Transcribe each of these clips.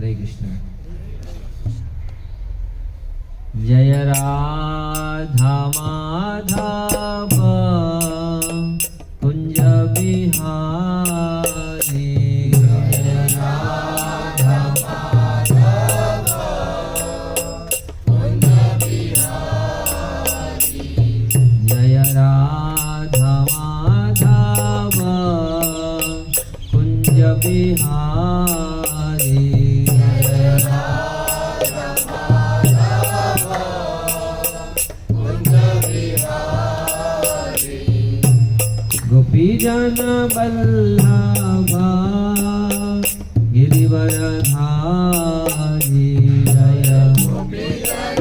हरे कृष्ण। जय राधा माधव कुंज बिहारी, जय राधा माधव कुंज बिहारी, जय राधा माधव कुंज बिहारी, जय राधा माधव कुंज बिहारी, गोपी जन वल्लभा गिरिवरधारी, जय गोपी जन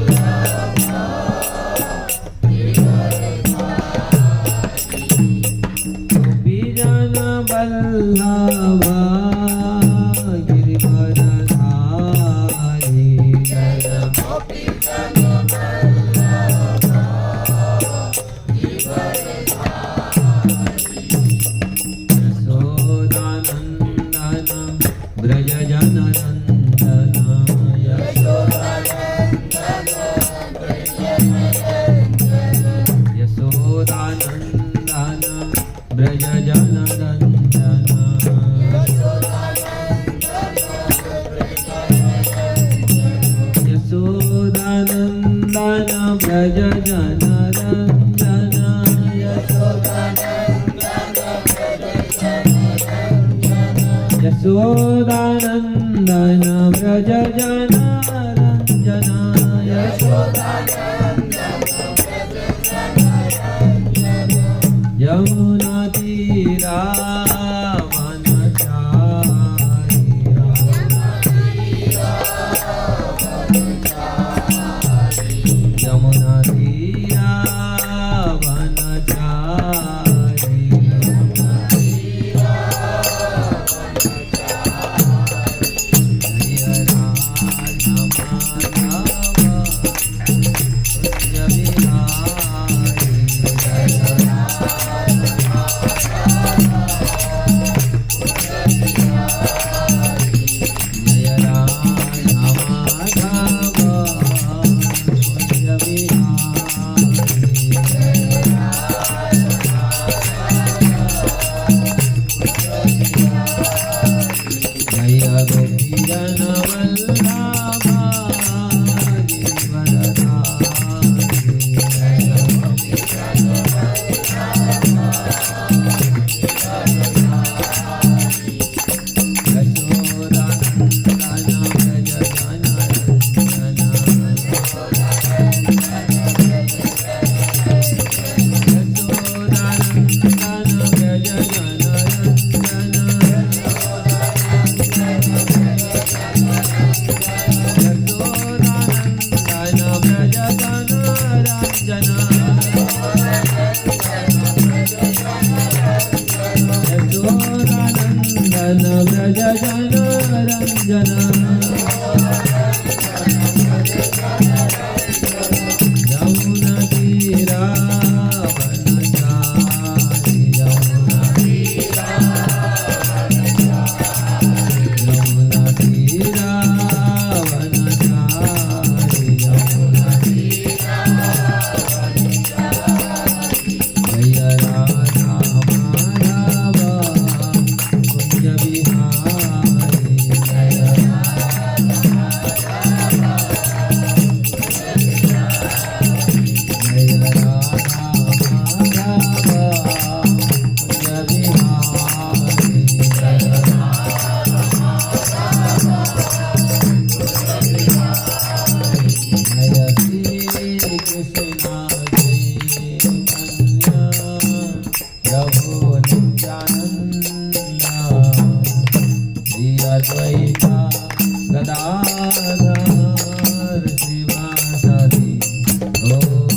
वल्लभा गिरिवरधारी, गोपी जन वल्लभा गिरिवरधारी, जय गोपी जन वल्लभा गिरिवरधारी, यशोदानंदन ब्रज जन नंदन, यशोदानंदन ब्रज जन नंदन, यशोदानंदन ब्रज जन रंजन, यशोदानंदन ब्रज जन रंजन, यमुना तीरा वनचारी, यमुना तीरा वनचारी, जय राधा माधव कुंज बिहारी, जय जय राधा माधव कुंज बिहारी, जय गोपी जन वल्लभा गिरिवरधारी, जय गोपी जन वल्लभा गिरिवरधारी, यशोदानंदन ब्रज जन रंजन, यशोदानंदन ब्रज जन रंजन, यशोदानंदन ब्रज जन रंजन, यशोदानंदन ब्रज जन रंजन, यमुना तीरा वनचारी, यमुना तीरा वनचारी, यमुना तीरा वनचारी, यमुना तीरा वनचारी, जय राधा माधव कुंज बिहारी, जय राधा अद्वैता गदाधर श्रीवासदि गौर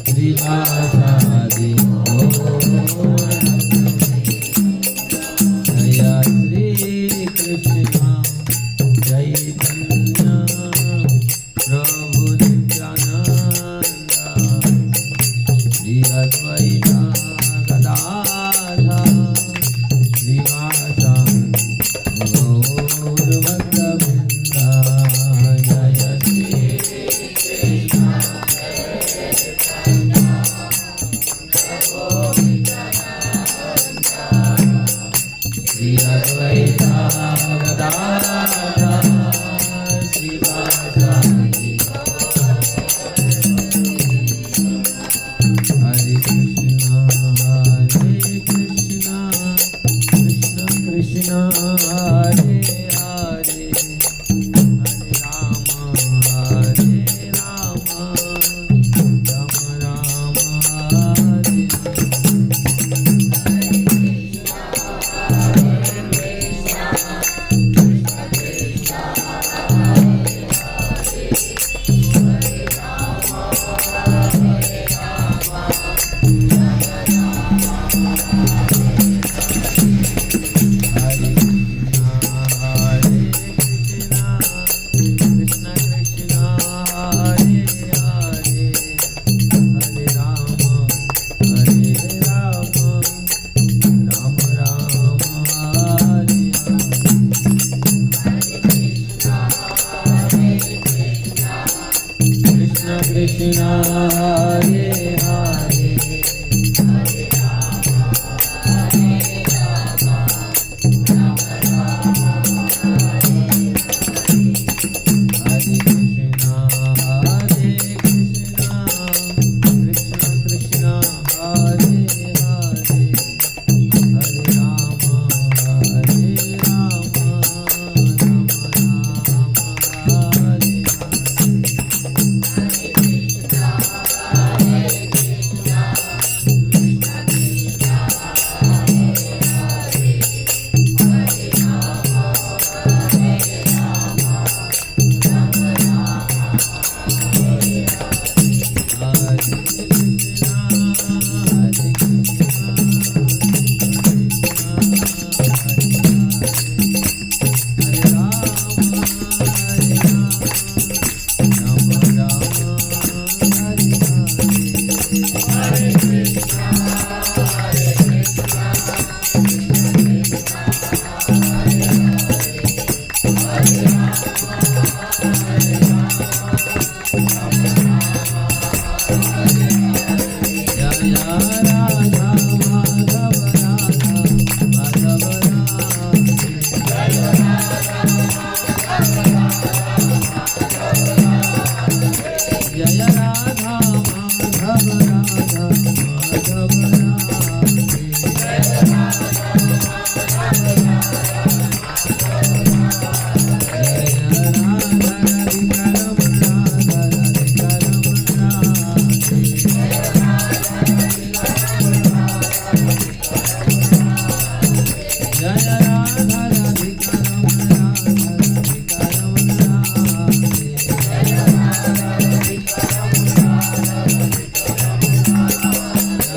श्रीवासदि गौर जय Shri Shri Advaita Gadadhara Srivasadi Gaur Bhakta Vrinda Jaya Shri Shri Advaita Gadadhara Srivasadi Hare Krishna, Krishna Krishna, Hare Hare, Hare Rama, Rama Rama, Hare Krishna, Hare Hare, Hare Rama,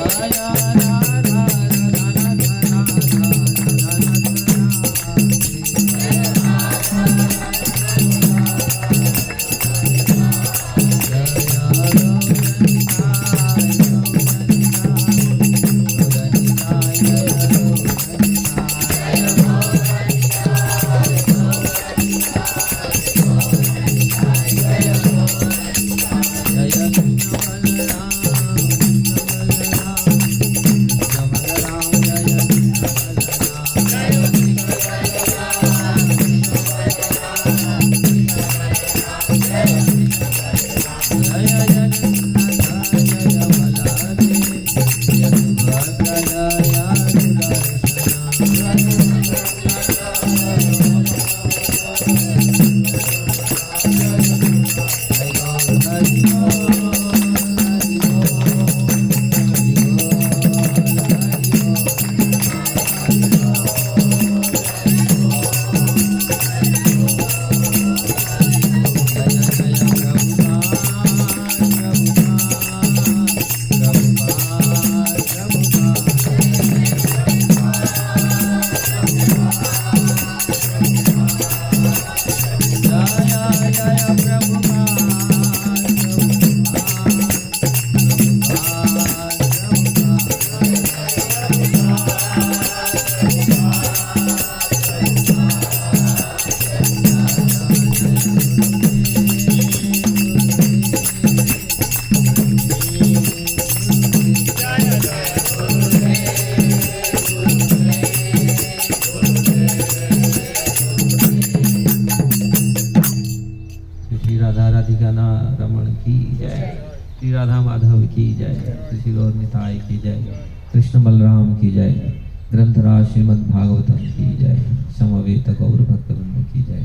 Jaya Shri Gaur Nitai की जय। कृष्ण बलराम की जय। ग्रंथराज श्रीमद् भागवतम की जय। समवेत गौर भक्तवृंद की जय।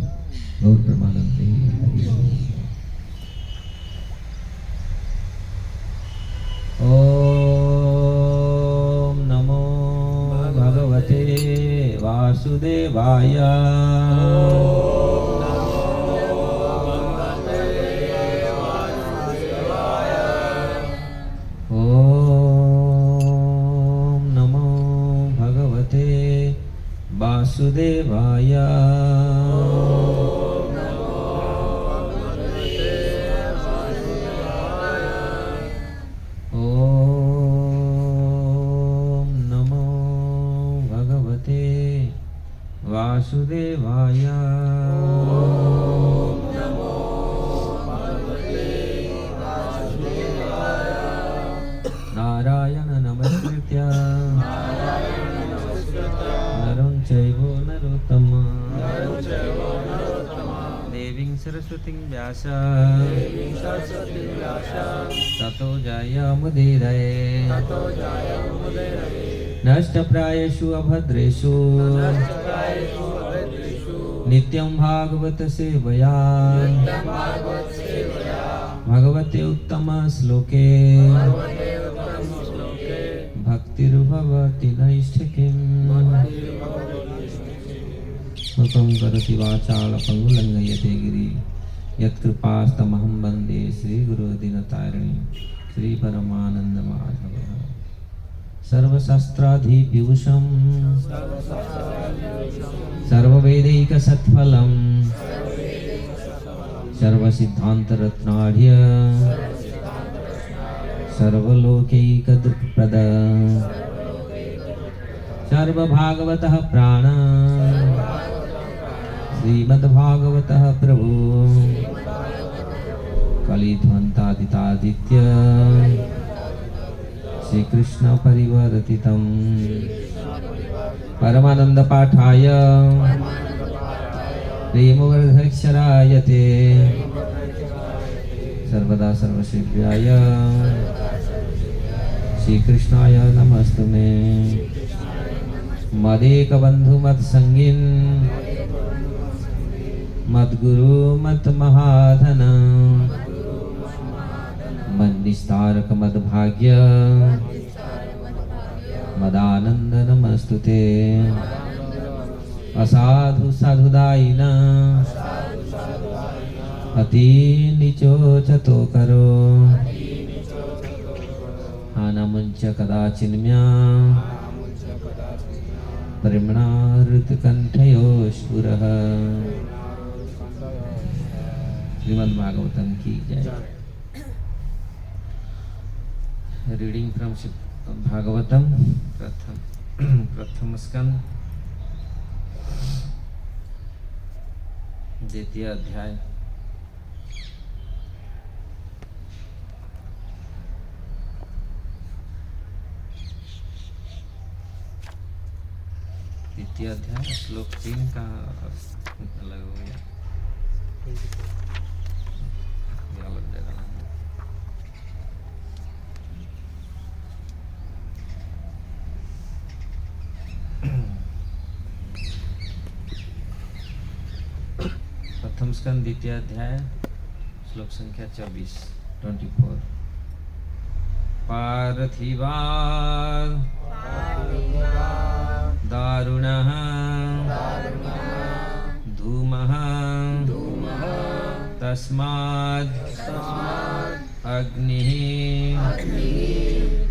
गौर प्रेमानंदे हरि ओम नमो भगवते वासुदेवाय। ओम नमो भगवते वासुदेवाय। ओम नमो भगवते वासुदेवाय। नारायण नमस्कृत्य नरं चैव नरोत्तमं देवीं सरस्वतीं व्यास ततो जयमुदीरये। नष्टप्रायेषु अभद्रेषु नित्यं भागवत सेवया भगवते उत्तम श्लोके भक्तिर्भवति नैष्ठिकीम्। मुखं करोति वाचालं लङ्घयते गिरि यत्कृपास्तमहं वन्दे श्रीगुरुदीनतारिणीं श्रीपरमानन्दमाधवः। सर्वशास्त्राधिभूषं सर्ववेदैकसत्फलं सर्वसिद्धान्तरत्नाढ्य सर्वलोकैकदृक्प्रद सर्वभागवतः प्राण श्रीमद्भागवतः प्रभु कलिध्वंतादितादित्य श्रीकृष्ण परिवर्तितं परमानंद पाठाय प्रेमवर्धक्षरायते सर्वदा सर्वसेव्याय श्रीकृष्णाय नमस्तुमे। मदेकबन्धु मत्संगिन् मद्गुरु मद्महाधन मन्निस्तारक मद्भाग्य मदानंद नमस्तुते। असाधु साधुदायिन अति निचोचतो करो आनमुंच कदाचिन्म्या परिमणाऋतकण्ठयोस्फुरः। श्रीमद्भागवतम की जय। रीडिंग फ्रॉम भागवतम प्रथम स्कंद द्वितीय अध्याय। द्वितीय अध्याय श्लोक 3 का अलग हो गया, अलग जगह। प्रथम स्कंद द्वितीय अध्याय श्लोक संख्या 24। पार्थिवा दारुणः धूमः तस्माद् अग्निः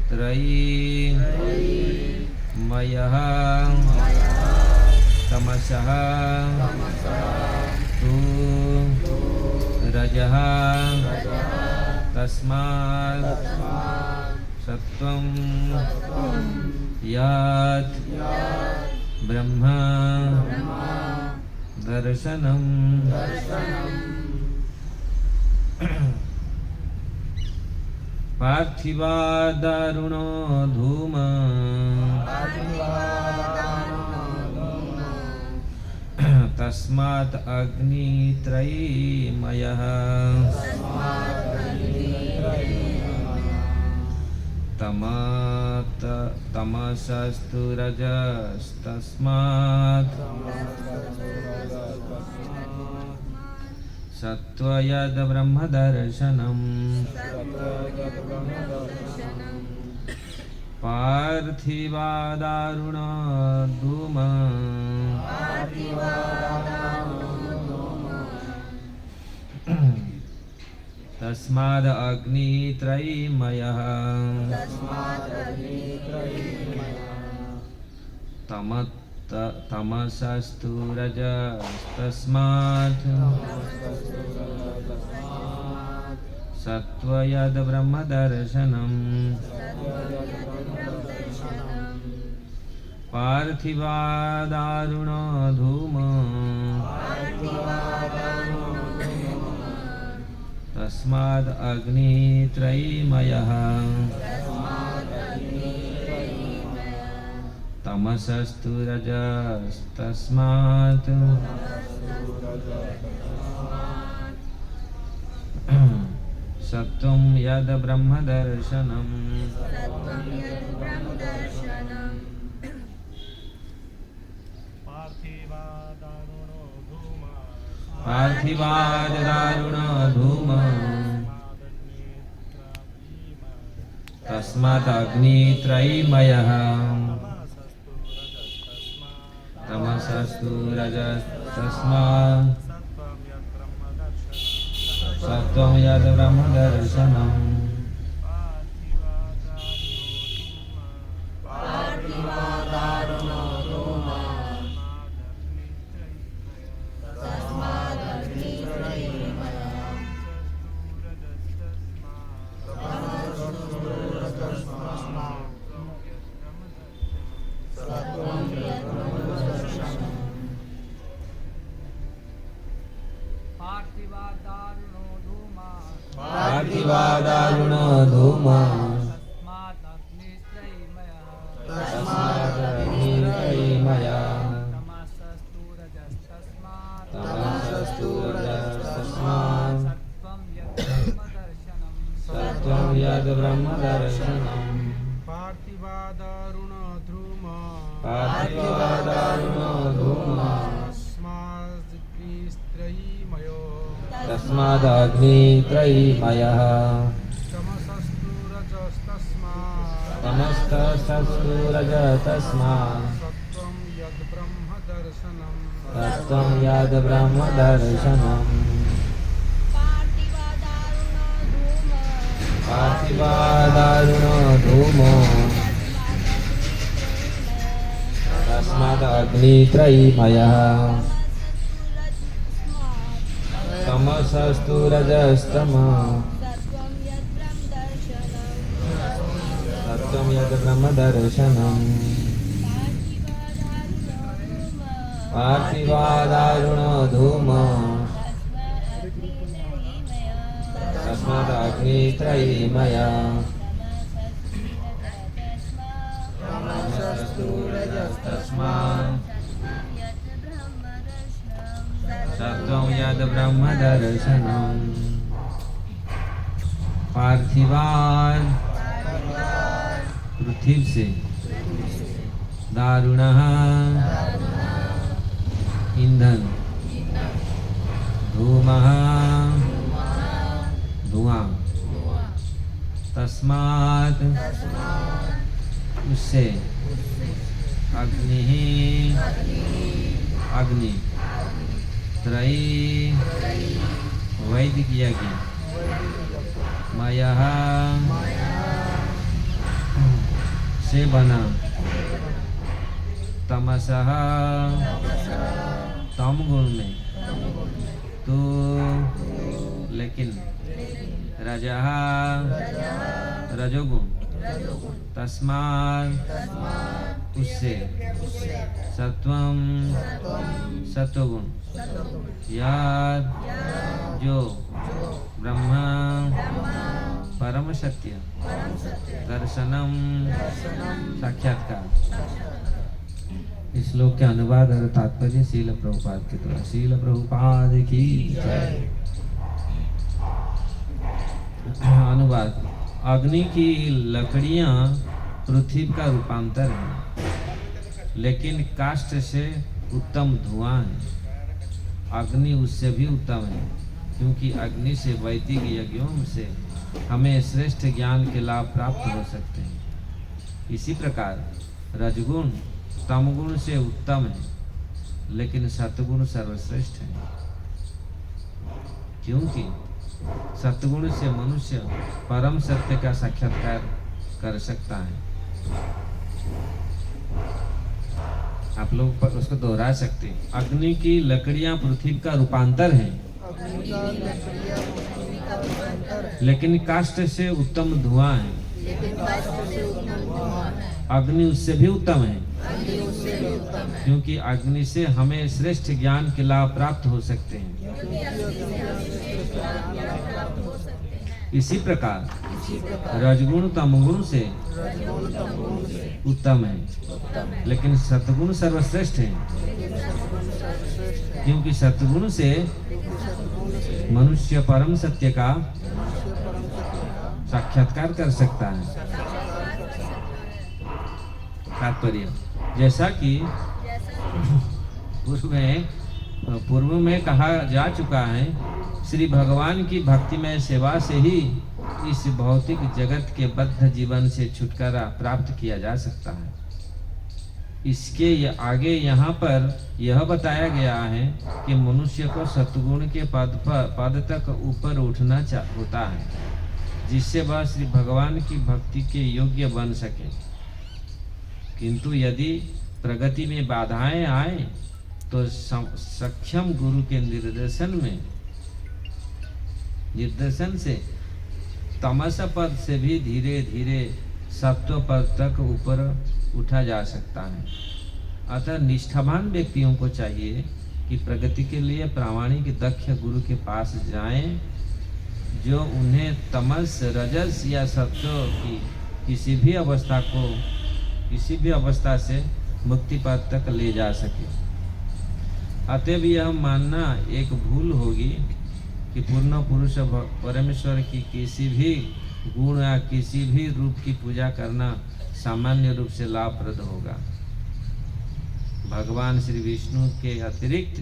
त्रयीमयः तमसः तु रजः तस्मात् सत्वं यत् ब्रह्म दर्शनम्। पार्थिवा दारुणो धूम तस्मात् अग्नित्रयीमयः तमसस्तु रजस्तस्मात् सत्त्वयद् ब्रह्मदर्शनम् पार्थिवादारुणो धूम तस्माद् अग्नित्रयीमयः तमसस्तु रजस्तस्मात् सत्त्वयद् ब्रह्मदर्शनम् पार्थिवादारुणो धूम तस्माद् अग्नित्रयीमयः तमसस्तु रजस्तस्मात् सत्त्वं यद् ब्रह्मदर्शनम् पार्थिवादारुणो धूम तस्मात् अग्नित्रयीमयः तमसस्तु रजस्तस्मात् सत्त्वं यद् ब्रह्मदर्शनम् पार्थिवादारुणो धूम तस्माद् अग्नित्रयीमयः तमसस्तु रजस्तस्मात् सत्त्वं यद् ब्रह्मदर्शनम् पार्थिवादारुणो धूम तस्माद् अग्नित्रयीमयः तमसस्तु रजस्तस्मात् सत्त्वं यद् ब्रह्मदर्शनम् पार्थिवादारुणो धूमो तस्माद् अग्नित्रयीमयः तमसस्तु रजस्तस्मात् सत्त्वं यद् ब्रह्मदर्शनम् पार्थिवादारुणो धूम तस्माद् अग्नित्रयीमयः तमसस्तु रजस्तस्मात् सत्त्वं यद् ब्रह्मदर्शनम् पार्थिवाद पृथ्वी से दारुणः ईंधन धूमः धुआं तस्मात् उससे अग्नि अग्नि त्रयी वैदिक यज्ञ मयः से बना तमसः तम गुण में तो लेकिन रजः रजोगुण तस्मात् उससे सत्वम सत्वगुण याद जो ब्रह्म परम सत्य दर्शनम साक्षात्कार। इस श्लोक के अनुवाद और तात्पर्य शील प्रभुपाद के द्वारा। शील प्रभुपाद की जय। अनुवाद अग्नि की लकड़ियां पृथ्वी का रूपांतर है, लेकिन काष्ठ से उत्तम धुआं है। अग्नि उससे भी उत्तम है, क्योंकि अग्नि से वैदिक यज्ञों से हमें श्रेष्ठ ज्ञान के लाभ प्राप्त हो सकते हैं। इसी प्रकार रजगुण तमगुण से उत्तम है, लेकिन सतगुण सर्वश्रेष्ठ है, क्योंकि सतगुण से मनुष्य परम सत्य का साक्षात्कार कर सकता है। आप लोग उसको दोहरा सकते हैं। अग्नि की लकड़ियां पृथ्वी का रूपांतर है, लेकिन काष्ठ से उत्तम धुआं है। अग्नि उससे भी उत्तम है, क्योंकि अग्नि से हमें श्रेष्ठ ज्ञान के लाभ प्राप्त हो सकते हैं। इसी प्रकार रजगुण तमगुण से उत्तम है, लेकिन सतगुण सर्वश्रेष्ठ है, क्योंकि सतगुण से मनुष्य परम सत्य का साक्षात्कार कर सकता है। तात्पर्य, जैसा कि पूर्व में कहा जा चुका है, श्री भगवान की भक्तिमय सेवा से ही इस भौतिक जगत के बद्ध जीवन से छुटकारा प्राप्त किया जा सकता है। इसके आगे यहाँ पर यह बताया गया है कि मनुष्य को सतगुण के पद तक ऊपर उठना होता है, जिससे वह श्री भगवान की भक्ति के योग्य बन सके। किंतु यदि प्रगति में बाधाएं आए तो सक्षम गुरु के निर्देशन से तमस पद से भी धीरे धीरे सत्व पद तक ऊपर उठा जा सकता है। अतः निष्ठावान व्यक्तियों को चाहिए कि प्रगति के लिए प्रामाणिक दक्ष गुरु के पास जाएं, जो उन्हें तमस रजस या सत्व की किसी भी अवस्था से मुक्ति पद तक ले जा सके। अतएव यह मानना एक भूल होगी कि पूर्ण पुरुष परमेश्वर की किसी भी गुण या किसी भी रूप की पूजा करना सामान्य रूप से लाभप्रद होगा। भगवान श्री विष्णु के अतिरिक्त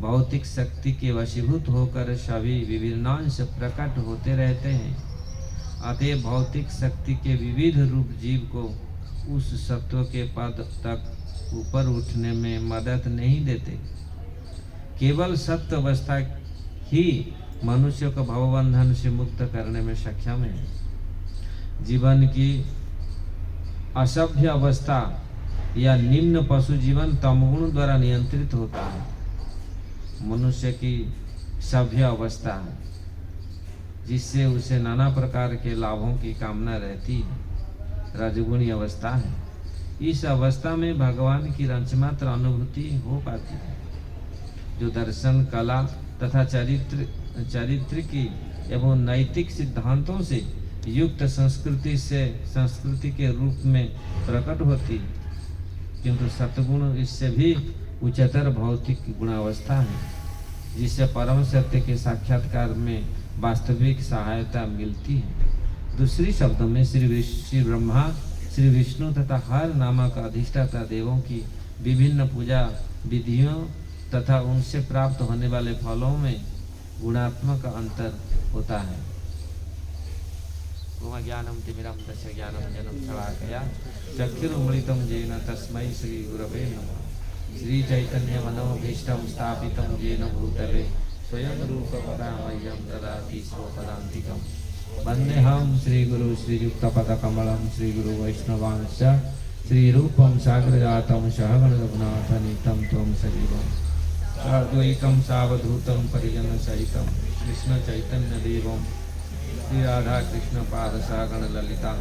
भौतिक शक्ति के वशीभूत होकर सभी विभिन्नांश प्रकट होते रहते हैं। अतः भौतिक शक्ति के विविध रूप जीव को उस सत्व के पद तक ऊपर उठने में मदद नहीं देते। केवल सत्य अवस्था ही मनुष्य को भवबंधन से मुक्त करने में सक्षम है। जीवन की असभ्य अवस्था या निम्न पशु जीवन तमगुण द्वारा नियंत्रित होता है। मनुष्य की सभ्य अवस्था है, जिससे उसे नाना प्रकार के लाभों की कामना रहती है, रजगुणी अवस्था है। इस अवस्था में भगवान की रंचमात्र अनुभूति हो पाती है, जो दर्शन, कला तथा चरित्र की एवं नैतिक सिद्धांतों से युक्त संस्कृति के रूप में प्रकट होती। किंतु सतगुण इससे भी उच्चतर भौतिक गुणावस्था है, जिससे परम सत्य के साक्षात्कार में वास्तविक सहायता मिलती है। दूसरी शब्दों में श्री ब्रह्मा, श्री विष्णु तथा हर नामक अधिष्ठाता देवों की विभिन्न पूजा विधियों तथा उनसे प्राप्त होने वाले फलों में गुणात्मक अंतर होता है। ज्ञानम तिमिरम दश ज्ञानम जनम शलाकया चक्षुरुन्मीलितं येन तस्मै श्री गुरवे नमः। श्री चैतन्य मनोभीष्टं स्थापितं येन भूतले स्वयं रूप पदामह्यं ददाति स्वपदान्तिकम्। वन्देऽहं श्रीगुरु श्रीयुक्तपदकमलं श्रीगुरु वैष्णवांश्च श्रीरूपं साग्रजातं सहगण रघुनाथान्वितं त्वं सजीवम् साद्वैतं सावधूतं परिजनसहितं कृष्ण चैतन्य देवं श्री राधा कृष्ण पादसागण ललिता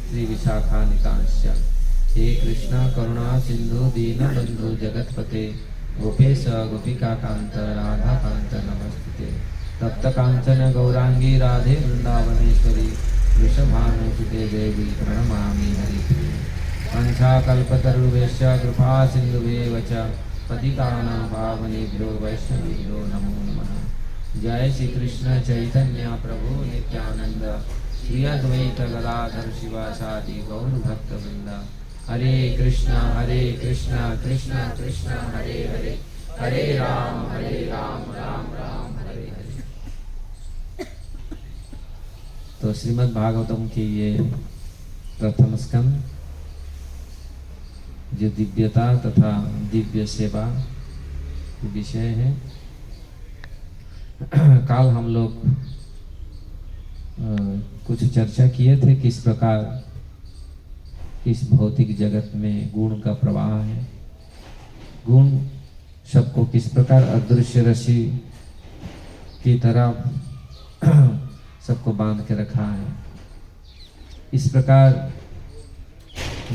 श्री विशाखान्वितांश्च। हे कृष्ण करुणा सिंधु दीनबंधु जगतपते गोपेश गोपिका कांत राधा कांत नमस्ते। तप्त कांचन गौरांगी राधे वृंदावनेश्वरी वृषभानुसुते देवी प्रणमामि हरिप्रिये। पंचाकल्पतरुभ्यश्च कृपा सिन्धुभ्येव च पतितानां पावनेभ्यो वैष्णवेभ्यो नमो नमः। जय श्री कृष्ण चैतन्य प्रभु नित्यानंद श्री अद्वैत गदाधर शिवासादि गौर भक्त वृंदा। हरे कृष्णा कृष्णा कृष्णा हरे हरे, हरे राम राम राम हरे हरे। तो श्रीमद् भागवतम की ये प्रथम स्कंद जो दिव्यता तथा दिव्य सेवा विषय है। कल हम लोग कुछ चर्चा किए थे किस प्रकार इस भौतिक जगत में गुण का प्रवाह है, गुण सबको किस प्रकार अदृश्य रस्सी की तरह सबको बांध के रखा है। इस प्रकार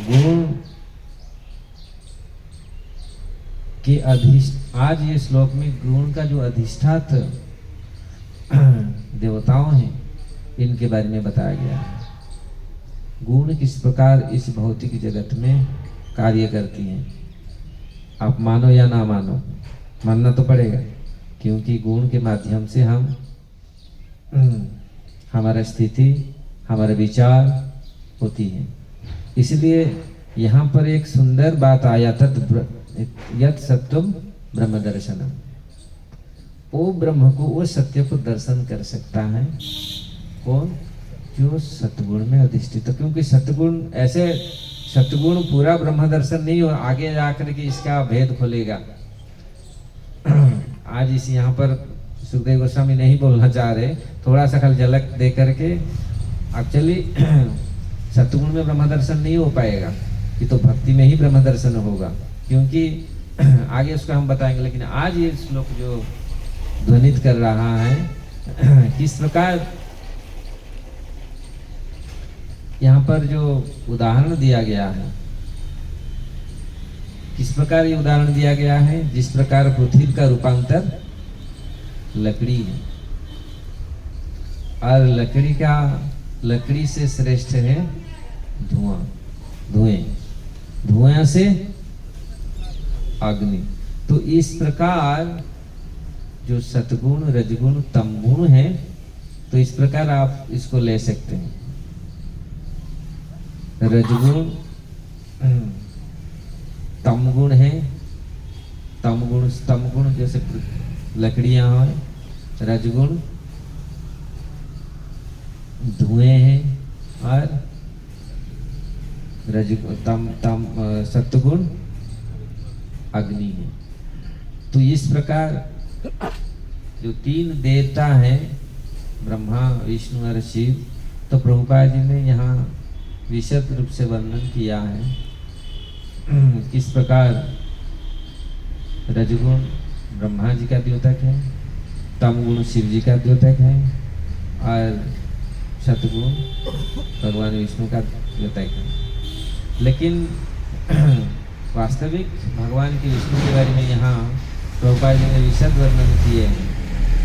गुण के आज ये श्लोक में गुण का जो अधिष्ठात देवताओं हैं इनके बारे में बताया गया है। गुण किस प्रकार इस भौतिक जगत में कार्य करती हैं। आप मानो या ना मानो, मानना तो पड़ेगा, क्योंकि गुण के माध्यम से हम हमारा स्थिति, हमारे विचार होती है। इसलिए यहाँ पर एक सुंदर बात आया था, यत् सत्यम ब्रह्म दर्शनम। वो ब्रह्म को, वो सत्य को दर्शन कर सकता है कौन? जो सतगुण में अधिष्ठित है। क्योंकि सतगुण ऐसे, सतगुण पूरा ब्रह्म दर्शन नहीं हो, आगे जाकर के इसका भेद खोलेगा। आज इस यहाँ पर सुखदेव गोस्वामी नहीं बोलना चाह रहे, थोड़ा सा कल झलक दे करके एक्चुअली सतगुण में ब्रह्म दर्शन नहीं हो पाएगा, कि तो भक्ति में ही ब्रह्म दर्शन होगा, क्योंकि आगे उसको हम बताएंगे। लेकिन आज ये श्लोक जो ध्वनित कर रहा है किस प्रकार यहाँ पर जो उदाहरण दिया गया है, किस प्रकार ये उदाहरण दिया गया है। जिस प्रकार पृथ्वी का रूपांतर लकड़ी है, और लकड़ी से श्रेष्ठ है धुआं से अग्नि। तो इस प्रकार जो सतगुण, रजगुण, तमगुण है, तो इस प्रकार आप इसको ले सकते हैं। रजगुण तमगुण है, तमगुण जैसे लकड़ियां हैं, रजगुण धुएं हैं, और सत्वगुण अग्नि है। तो इस प्रकार जो तीन देवता हैं, ब्रह्मा, विष्णु और शिव, तो प्रभुपाद जी ने यहाँ विशद रूप से वर्णन किया है किस प्रकार रजगुण ब्रह्मा जी का द्योतक है, तमगुण शिव जी का द्योतक है, और सतगुण भगवान विष्णु का द्योतक है। लेकिन वास्तविक भगवान के विष्णु के बारे में यहाँ प्रभुपाद जी ने विशद वर्णन किए हैं।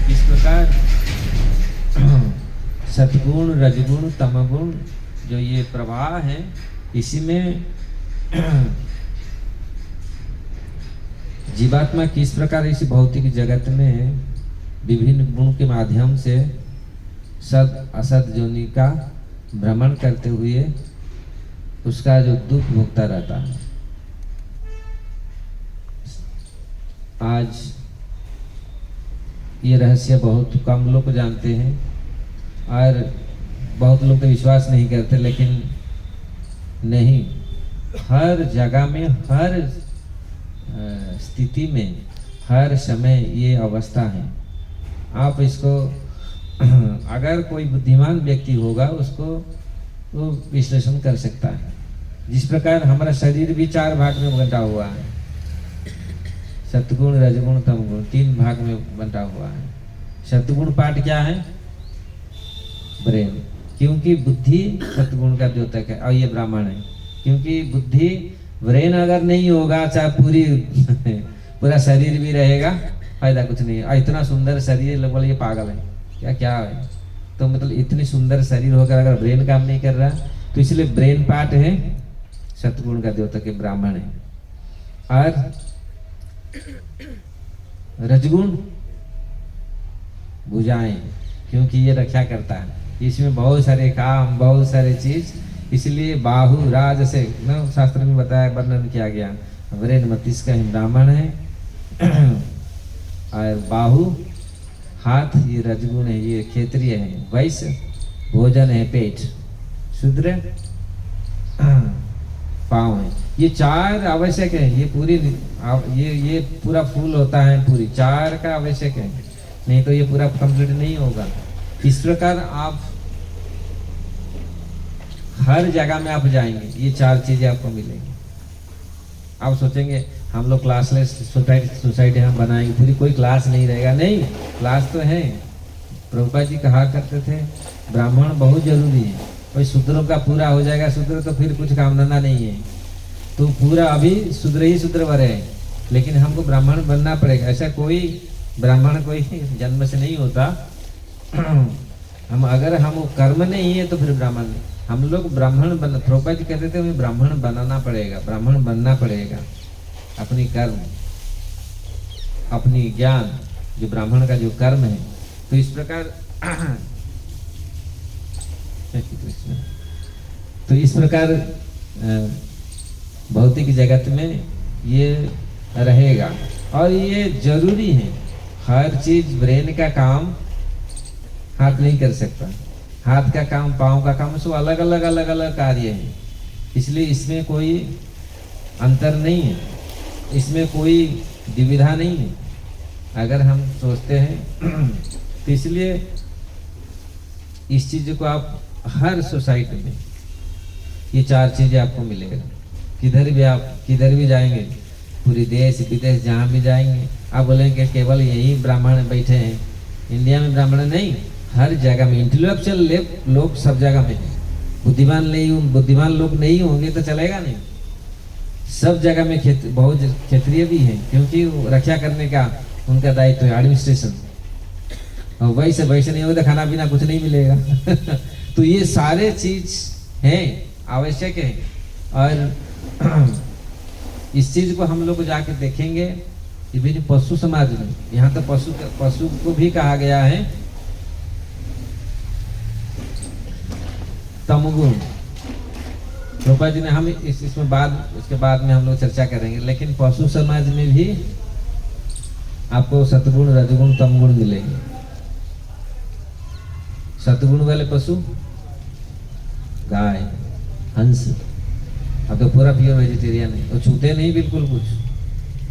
इस प्रकार सतगुण, रजगुण, तमगुण जो ये प्रवाह है, इसी में जीवात्मा किस प्रकार इस भौतिक जगत में विभिन्न गुण के माध्यम से सद असद योनि का भ्रमण करते हुए उसका जो दुख भोगता रहता है। आज ये रहस्य बहुत कम लोग जानते हैं, और बहुत लोग तो विश्वास नहीं करते, लेकिन नहीं, हर जगह में, हर स्थिति में, हर समय ये अवस्था है। आप इसको अगर कोई बुद्धिमान व्यक्ति होगा उसको वो विश्लेषण कर सकता है। जिस प्रकार हमारा शरीर भी 4 भाग में बंटा हुआ है, सतगुण, रजगुण, तमगुण 3 भाग में बंटा हुआ है। सतगुण पार्ट क्या है? ब्रेन, क्योंकि बुद्धि सतगुण का द्योतक है, और ये ब्राह्मण है। क्योंकि बुद्धि, ब्रेन अगर नहीं होगा, चाहे पूरा शरीर भी रहेगा, फायदा कुछ नहीं है। इतना सुंदर शरीर, लोग बोले ये पागल है, क्या है। तो मतलब इतनी सुंदर शरीर होकर अगर ब्रेन काम नहीं कर रहा, तो इसलिए ब्रेन पार्ट है सतगुण का द्योतक है, ब्राह्मण है। और रजगुण भुजाएं, क्योंकि ये रक्षा करता है, इसमें बहुत सारे काम, बहुत सारे चीज, इसलिए बाहु राज से ना शास्त्र में बताया, वर्णन किया गया। वरेन मस्तिष्क ब्राह्मण है और बाहु हाथ ये रजगुण है, ये क्षेत्रीय है। वैश्य भोजन है पेट, शूद्र पाँव है। ये चार आवश्यक है। ये पूरी ये पूरा फूल होता है, पूरी चार का आवश्यक है, नहीं तो ये पूरा कंप्लीट नहीं होगा। इस प्रकार आप हर जगह में आप जाएंगे, ये चार चीजें आपको मिलेंगी। आप सोचेंगे हम लोग क्लासलेस सोसाइटी हम बनाएंगे, पूरी कोई क्लास नहीं रहेगा। नहीं, क्लास तो है। प्रभुपाद जी कहा करते थे ब्राह्मण बहुत जरूरी है। कोई शूद्रों का पूरा हो जाएगा, शूद्र तो फिर कुछ काम धंधा नहीं है, तो पूरा अभी शूद्र ही शूद्र बने हैं, लेकिन हमको ब्राह्मण बनना पड़ेगा। ऐसा कोई ब्राह्मण कोई जन्म से नहीं होता। हम अगर हम कर्म नहीं है तो फिर ब्राह्मण नहीं। हम लोग ब्राह्मण बन, प्रभुपाद जी कहते थे हमें ब्राह्मण बनाना पड़ेगा, ब्राह्मण बनना पड़ेगा। अपनी कर्म, अपनी ज्ञान, जो ब्राह्मण का जो कर्म है, तो इस प्रकार तो इस प्रकार भौतिक जगत में ये रहेगा और ये जरूरी है। हर चीज ब्रेन का काम हाथ नहीं कर सकता, हाथ का काम, पाँव का काम, सब अलग अलग कार्य है। इसलिए इसमें कोई अंतर नहीं है, इसमें कोई दुविधा नहीं है अगर हम सोचते हैं। तो इसलिए इस चीज को आप हर सोसाइटी में ये चार चीजें आपको मिलेगा। किधर भी जाएंगे, पूरी देश विदेश जहाँ भी जाएंगे, आप बोलेंगे केवल यही ब्राह्मण बैठे हैं, इंडिया में ब्राह्मण नहीं, हर जगह में इंटेलेक्चुअल लोग सब जगह में है। बुद्धिमान लोग नहीं होंगे तो चलेगा नहीं। सब जगह में बहुत क्षेत्रीय भी है, क्योंकि रक्षा करने का उनका दायित्व है, एडमिनिस्ट्रेशन। और वैसे नहीं होगा तो खाना पीना कुछ नहीं मिलेगा। तो ये सारे चीज हैं, आवश्यक है। और इस चीज को हम लोग जाके देखेंगे, इवन पशु समाज में, यहाँ तो पशु को भी कहा गया है तमगुण। रूपा जी ने हम इसके बाद में हम लोग चर्चा करेंगे, लेकिन पशु समाज में भी आपको सतगुण, रजगुण, तमगुण मिलेंगे। सतगुण वाले पशु गाय, हंस, अब तो पूरा प्योर वेजिटेरियन है, वो छूते नहीं बिल्कुल कुछ,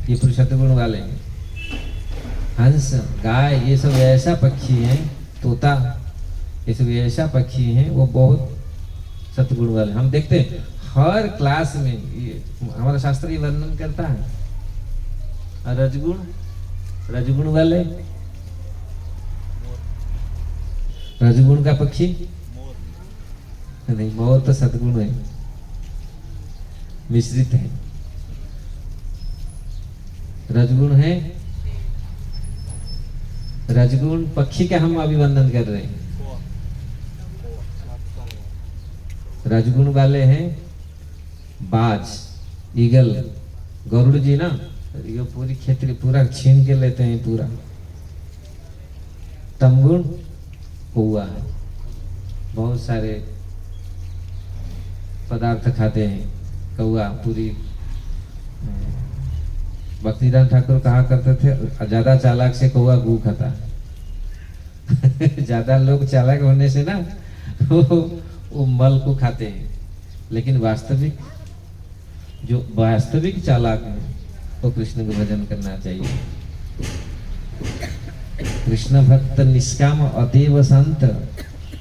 ये पूरे सतगुण वाले हैं। हंस, गाय, ये सब ऐसा पक्षी हैं, तोता, ये सब ऐसा पक्षी हैं, वो बहुत सतगुण वाले। हम देखते हैं हर क्लास में, ये हमारा शास्त्र ये वर्णन करता है। और रजगुण वाले, रजगुण का पक्षी नहीं, मोर तो सतगुण है, मिश्रित है। रजगुण है, रजगुण पक्षी का हम अभी वर्णन कर रहे हैं। रजगुण वाले हैं बाज, ईगल, गरुड़ जी ना, ये पूरी खेती पूरा छीन के लेते हैं पूरा। तमगुण कौआ है, बहुत सारे पदार्थ खाते हैं कौआ पूरी। भक्तिदान ठाकुर कहा करते थे ज्यादा चालाक से कौआ गू खाता। ज्यादा लोग चालाक होने से ना वो मल को खाते हैं, लेकिन वास्तविक चालाक है वो कृष्ण का भजन करना चाहिए। कृष्ण भक्त निष्काम अतीव शांत,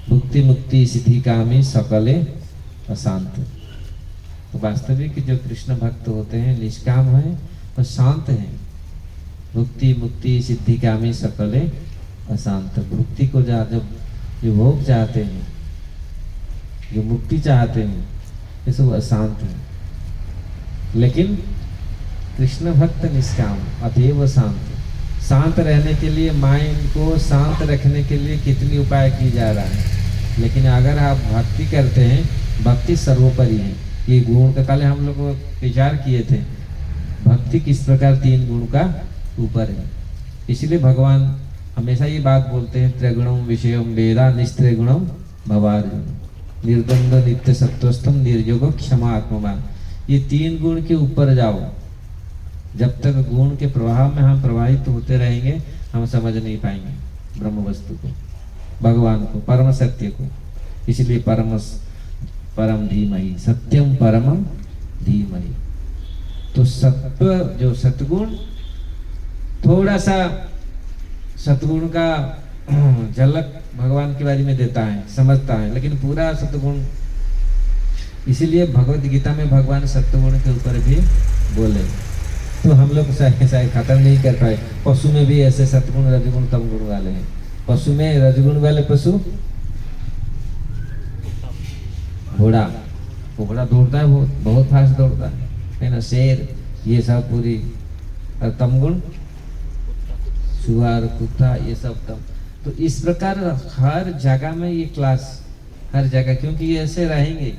भुक्ति मुक्ति सिद्धि कामी सकले अशांत। तो वास्तविक जो कृष्ण भक्त होते हैं निष्काम है और शांत हैं, भुक्ति मुक्ति सिद्धि कामी सकले अशांत। भुक्ति को जब जो भोग चाहते हैं, जो मुक्ति चाहते हैं, ये सब अशांत है। लेकिन कृष्ण भक्त निष्काम अतीव शांत, शांत रहने के लिए, माइंड को शांत रखने के लिए कितनी उपाय की जा रहा है। लेकिन अगर आप भक्ति करते हैं, भक्ति सर्वोपरि है। ये गुण का कल हम लोग विचार किए थे, भक्ति किस प्रकार 3 गुण का ऊपर है। इसलिए भगवान हमेशा ये बात बोलते हैं, त्रिगुणम विषयम वेदा निस्त्रिगुणम भवार्जुन। निर्द्वंद नित्य सत्वस्थम निर्योग क्षमा आत्मवान। ये 3 गुण के ऊपर जाओ। जब तक गुण के प्रभाव में हम प्रभावित होते रहेंगे, हम समझ नहीं पाएंगे ब्रह्म वस्तु को, भगवान को, परम सत्य को। इसलिए परम धीमहि, सत्यम परमम धीमहि। तो सत्व, जो सतगुण, थोड़ा सा सतगुण का झलक भगवान के बारे में देता है, समझता है, लेकिन पूरा सतगुण। इसीलिए भगवत गीता में भगवान सत्वगुण के ऊपर भी बोले। तो हम लोग शायद खत्म नहीं कर पाए। पशु में भी ऐसे सतगुण, रजगुण, तमगुण वाले हैं। पशु में रजगुण वाले पशु घोड़ा, घोड़ा दौड़ता है, वो बहुत फास्ट दौड़ता है ना। शेर, ये सब पूरी। और तमगुण सुअर, कुत्ता, ये सब तम। तो इस प्रकार हर जगह में ये क्लास, हर जगह, क्योंकि ये ऐसे रहेंगे,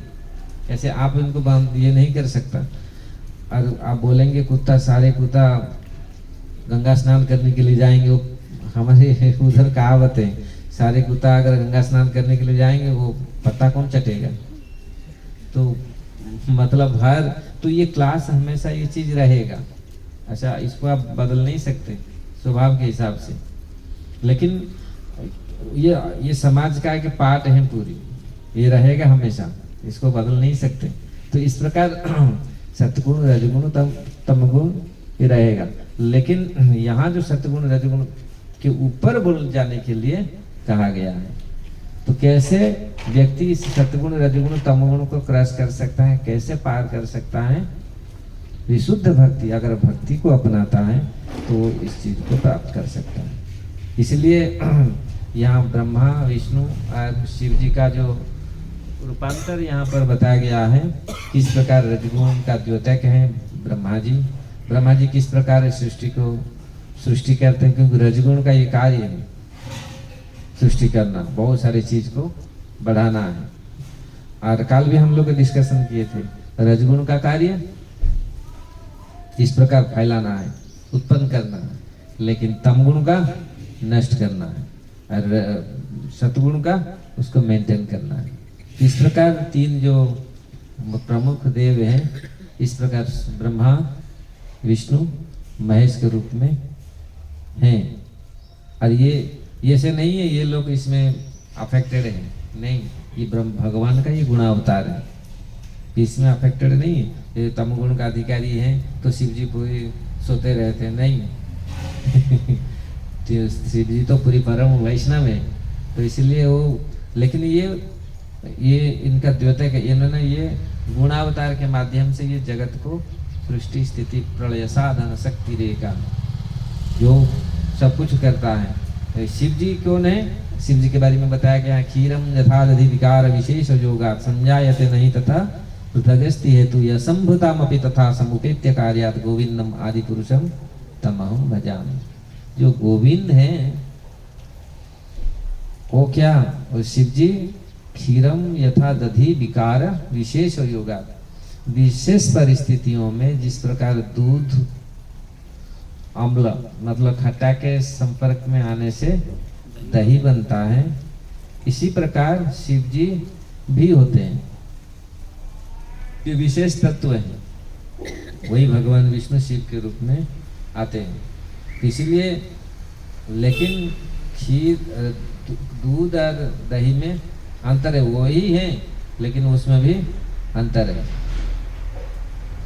ऐसे आप इनको बांध ये नहीं कर सकता। और आप बोलेंगे कुत्ता, सारे कुत्ता गंगा स्नान करने के लिए जाएंगे, वो हमारे उधर कहावत है, सारे कुत्ता अगर गंगा स्नान करने के लिए जाएंगे, वो पत्ता कौन चटेगा। तो मतलब हर, तो ये क्लास हमेशा ये चीज रहेगा। अच्छा, इसको आप बदल नहीं सकते स्वभाव के हिसाब से, लेकिन ये समाज का एक पार्ट है पूरी, ये रहेगा हमेशा, इसको बदल नहीं सकते। तो इस प्रकार सतगुण, रजगुण, तमगुण ये रहेगा। लेकिन यहाँ जो सतगुण रजगुण के ऊपर बोल जाने के लिए कहा गया है। तो कैसे व्यक्ति इस सतगुण, रजगुण, तमगुण को क्रॉस कर सकता है, कैसे पार कर सकता है? विशुद्ध भक्ति, अगर भक्ति को अपनाता है तो इस चीज को प्राप्त कर सकता है। इसलिए यहाँ ब्रह्मा, विष्णु और शिव जी का जो रूपांतर यहाँ पर बताया गया है, किस प्रकार रजगुण का द्योतक है ब्रह्मा जी किस प्रकार सृष्टि को सृष्टि करते हैं, क्योंकि रजगुण का ये कार्य है सृष्टि करना, बहुत सारी चीज को बढ़ाना है। और कल भी हम लोग डिस्कशन किए थे, रजगुण का कार्य इस प्रकार फैलाना है, उत्पन्न करना है, लेकिन तमगुण का नष्ट करना है, और सतगुण का उसको मेंटेन करना है। इस प्रकार 3 जो प्रमुख देव हैं, इस प्रकार ब्रह्मा, विष्णु, महेश के रूप में हैं। और ये से नहीं है ये लोग इसमें अफेक्टेड हैं, नहीं, ये ब्रह्म भगवान का ये गुणावतार है, इसमें अफेक्टेड नहीं है। ये तमगुण का अधिकारी हैं तो शिव जी पूरी सोते रहते हैं, नहीं तो शिव जी तो पूरी परम वैष्णव है, तो इसलिए वो, लेकिन ये इनका द्योतक है, इन्होंने ये गुणावतार के माध्यम से ये जगत को सृष्टि, स्थिति, प्रलय, साधन, शक्ति रेखा जो सब कुछ करता है। तो शिव जी कौन है? शिव जी के बारे में बताया गया, क्षीरम यथा दधि विकार विशेष योगा संजायते नहीं तथा पृथगस्ति हेतु यसंभुतामपि तथा समुपेत्य कार्यात् गोविंदम आदि पुरुषम तमहं भजामि। जो गोविंद है वो क्या? वो शिव जी क्षीरम यथा दधि विकार विशेष योगा, विशेष परिस्थितियों में जिस प्रकार दूध अम्ल मतलब खट्टा के संपर्क में आने से दही बनता है, इसी प्रकार शिव जी भी होते हैं। ये विशेष तत्व है, वही भगवान विष्णु शिव के रूप में आते हैं। इसीलिए लेकिन खीर, दूध और दही में अंतर है, वही है लेकिन उसमें भी अंतर है।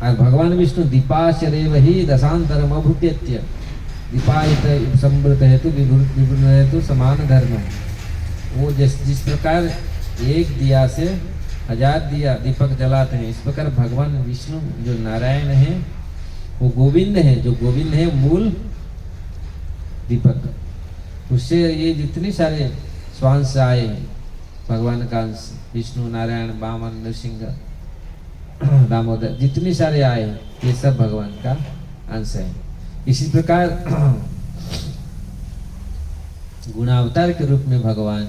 और भगवान विष्णु दीपाशरेव ही दशांतरम अभुप्यत्य, दीपायित संवृत हेतु विवृण हेतु समान धर्म। वो जिस प्रकार एक दिया से 1000 दिया दीपक जलाते हैं, इस प्रकार भगवान विष्णु जो नारायण है वो गोविंद है, जो गोविंद है मूल दीपक, उससे ये जितने सारे स्वांश आए भगवान का अंश, विष्णु, नारायण, वामन, नृसिंह, दामोदर, जितने सारे आए ये सब भगवान का अंश है। इसी प्रकार गुणावतार के रूप में भगवान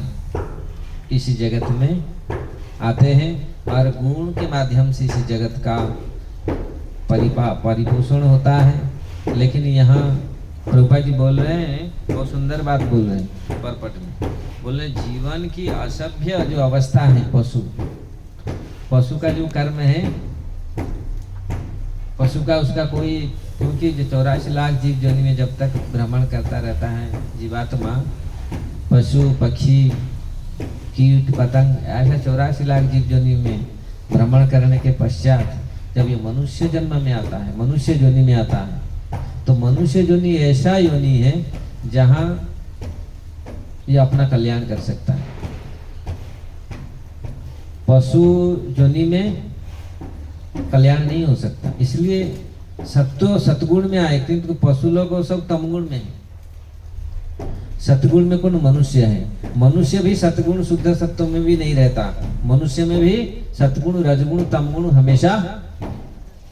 इसी जगत में आते हैं और गुण के माध्यम से इसी जगत का परिपोषण होता है। लेकिन यहाँ प्रभुपाद जी बोल रहे हैं बहुत सुंदर बात बोल रहे हैं परपट में। बोल रहे जीवन की असभ्य जो अवस्था है, पशु का जो कर्म है, पशु का उसका कोई, क्योंकि जो 84 लाख जीव जोनि में जब तक भ्रमण करता रहता है जीवात्मा, पशु पक्षी कीट पतंग, ऐसा 84 लाख जीव जोनि में भ्रमण करने के पश्चात जब ये मनुष्य जन्म में आता है, मनुष्य योनि में आता है, तो मनुष्य योनि ऐसा योनि है जहां ये अपना कल्याण कर सकता है। पशु योनि में कल्याण नहीं हो सकता, इसलिए सत्व सतगुण में आए, क्योंकि पशु लोग सब तमगुण में है, सतगुण में कौन मनुष्य है। मनुष्य भी सतगुण शुद्ध सत्व में भी नहीं रहता, मनुष्य में भी सतगुण रजगुण तमगुण हमेशा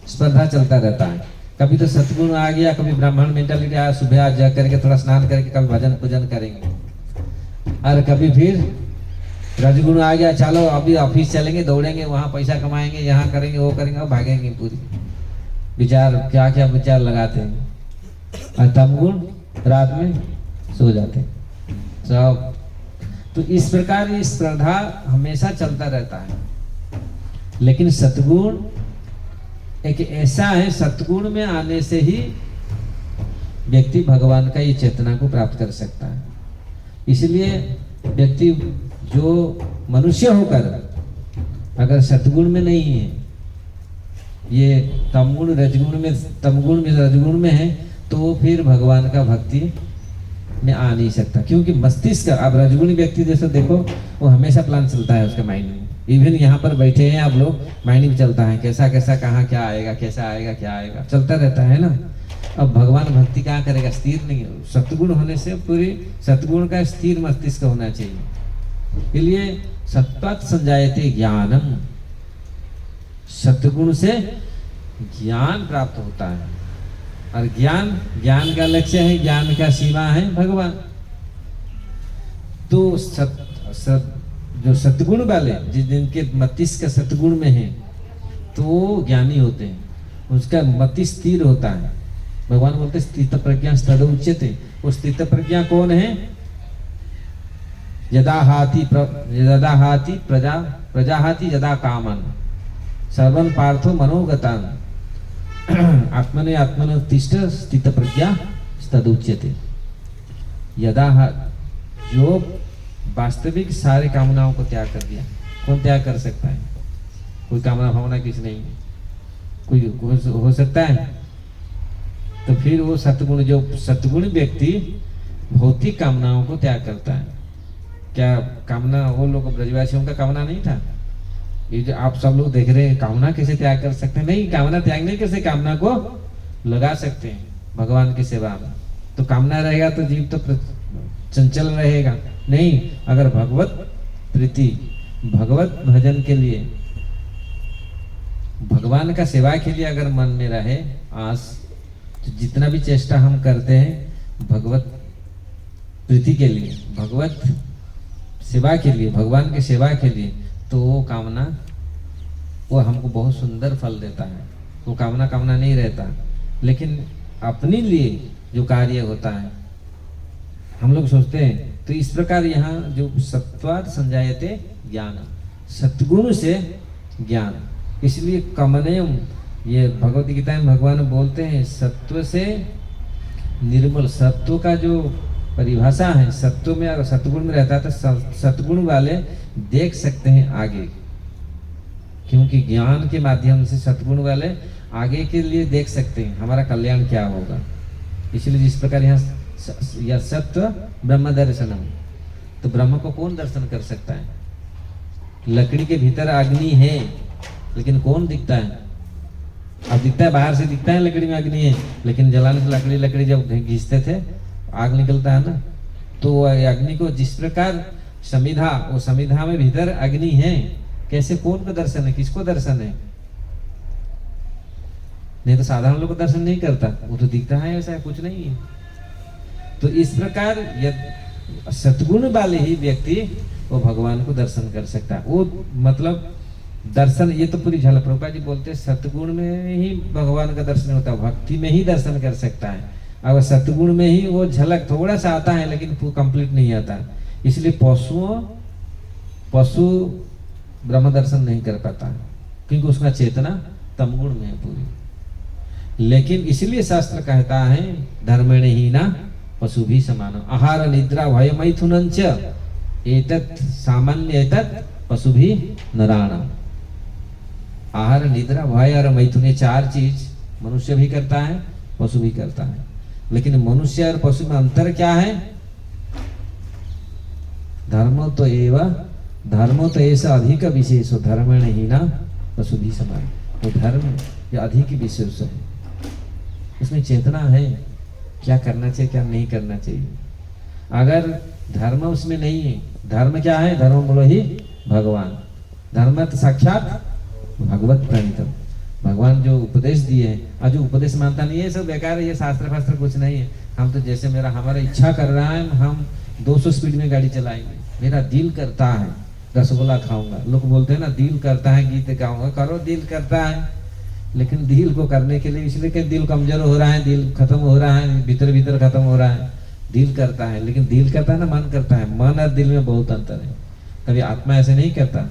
स्पर्धा चलता रहता है। कभी तो सतगुण आ गया, कभी ब्राह्मण मेंटालिटी आया, सुबह आज जा करके थोड़ा स्नान करके कभी भजन पूजन करेंगे, और कभी फिर रजगुण आ गया, चलो अभी ऑफिस चलेंगे, दौड़ेंगे, वहां पैसा कमाएंगे, यहाँ करेंगे, वो करेंगे, और भागेंगे पूरी विचार, क्या क्या विचार लगाते हैं। और तमगुण रात में सो जाते हैं सब। तो इस प्रकार ये स्पर्धा हमेशा चलता रहता है। लेकिन सतगुण एक ऐसा है, सतगुण में आने से ही व्यक्ति भगवान का ये चेतना को प्राप्त कर सकता है। इसलिए व्यक्ति जो मनुष्य होकर अगर सतगुण में नहीं है, ये तमगुण रजगुण में, तमगुण में रजगुण में है, तो फिर भगवान का भक्ति में आ नहीं सकता। क्योंकि मस्तिष्क, अब रजगुणी व्यक्ति जैसे देखो, वो हमेशा प्लान चलता है उसके माइंड में। इवन यहाँ पर बैठे हैं आप लोग, माइंड में चलता है कैसा कैसा कहाँ क्या आएगा, कैसा आएगा क्या आएगा, चलता रहता है ना। अब भगवान भक्ति कहाँ करेगा, स्थिर नहीं। सतगुण होने से पूरी सतगुण का स्थिर मस्तिष्क होना चाहिए। इसलिए सत्वत संजायते ज्ञानम, सतगुण से ज्ञान प्राप्त होता है। और ज्ञान का लक्ष्य है, ज्ञान का सीमा है भगवान। तो जो सतगुण वाले, जिनके मस्तिष्क सतगुण में है, तो वो ज्ञानी होते हैं, उसका मस्तिष्क स्थिर होता है। भगवान बोलते स्थित प्रज्ञा स्तद उच्यते। वो स्थित प्रज्ञा कौन है? यदा हाति प्रजाहाति यदा कामन सर्वं पार्थो मनोगतान आत्मने आत्मनो तिष्ठ स्थित प्रज्ञा तदुच्यते। यदा जो वास्तविक सारे कामनाओं को त्याग कर दिया, कौन त्याग कर सकता है? कोई कामना भावना किसी नहीं है, कोई हो सकता है? तो फिर वो सतगुण, जो सतगुण व्यक्ति भौतिक कामनाओं को त्याग करता है। क्या कामना, वो लोग ब्रजवासियों का कामना नहीं था? ये जो आप सब लोग देख रहे हैं, कामना कैसे त्याग कर सकते हैं? नहीं, कामना त्याग नहीं, कैसे कामना को लगा सकते हैं भगवान की सेवा में। तो कामना रहेगा तो जीव तो चंचल रहेगा नहीं। अगर भगवत प्रीति, भगवत भजन के लिए, भगवान का सेवा के लिए अगर मन में रहे आस, तो जितना भी चेष्टा हम करते हैं भगवत प्रीति के लिए, भगवत सेवा के लिए, भगवान की सेवा के लिए, तो वो कामना, वो हमको बहुत सुंदर फल देता है। वो कामना नहीं रहता। लेकिन अपने लिए जो कार्य होता है हम लोग सोचते हैं। तो इस प्रकार यहाँ जो सत्वात् संजायते ज्ञान, सतगुण से ज्ञान। इसलिए कमनेयम, ये भगवत गीता में भगवान बोलते हैं, सत्व से निर्मल। सत्व का जो परिभाषा है, सत्व में अगर सतगुण में रहता है तो सतगुण वाले देख सकते हैं आगे, क्योंकि ज्ञान के माध्यम से सतगुण वाले आगे के लिए देख सकते हैं हमारा कल्याण क्या होगा। इसलिए जिस प्रकार यहाँ यह सत्व ब्रह्म दर्शनम, तो ब्रह्म को कौन दर्शन कर सकता है? लकड़ी के भीतर अग्नि है, लेकिन कौन दिखता है? अब दिखता है, बाहर से दिखता है लकड़ी में अग्नि है, लेकिन जलाने से लकड़ी जब घिसते थे आग निकलता है ना। तो अग्नि को जिस प्रकार समिधा, वो समिधा में भीतर अग्नि है, कैसे, कौन का दर्शन है, किसको दर्शन है? नहीं तो साधारण लोग को दर्शन नहीं करता, वो तो दिखता है ऐसा कुछ नहीं है। तो इस प्रकार सतगुण वाले ही व्यक्ति वो भगवान को दर्शन कर सकता है। वो मतलब दर्शन, ये तो पूरी झलक, प्रभुपाद जी बोलते हैं सतगुण में ही भगवान का दर्शन होता है, भक्ति में ही दर्शन कर सकता है। अब सतगुण में ही वो झलक थोड़ा सा आता है, लेकिन कंप्लीट नहीं आता। इसलिए पशु ब्रह्म दर्शन नहीं कर पाता, क्योंकि उसका चेतना तमगुण में है पूरी। लेकिन इसलिए शास्त्र कहता है धर्मेण हीना पशु भी समान, आहार निद्रा भय मैथुनंच एतत् सामान्य एतत् पशु भी नराणाम। आहार निद्रा भय और मैथुन, ये 4 चीज मनुष्य भी करता है, पशु भी करता है। लेकिन मनुष्य और पशु में अंतर क्या है? धर्मो तो ऐसा अधिक विशेष हो, धर्मेण हीना पशु भी समान। तो धर्म ये अधिक विशेष है, उसमें चेतना है क्या करना चाहिए क्या नहीं करना चाहिए। अगर धर्म उसमें नहीं है, धर्म क्या है? धर्म बोलो ही भगवान, धर्म तो साक्षात भगवत प्रणीतम, भगवान जो उपदेश दिए हैं। और जो उपदेश मानता नहीं है सब बेकार है, ये शास्त्र फास्त्र कुछ नहीं है। हम तो जैसे हमारा इच्छा कर रहा है, हम 200 स्पीड में गाड़ी चलाएंगे, मेरा दिल करता है रसगुल्ला खाऊंगा। लोग बोलते हैं ना दिल करता है गीत गाऊंगा, करो दिल करता है, लेकिन दिल को करने के लिए, इसलिए कि दिल कमजोर हो रहा है, दिल खत्म हो रहा है, भीतर भीतर खत्म हो रहा है। दिल करता है, लेकिन दिल करता है ना मन करता है, मन और दिल में बहुत अंतर है। कभी आत्मा ऐसे नहीं करता,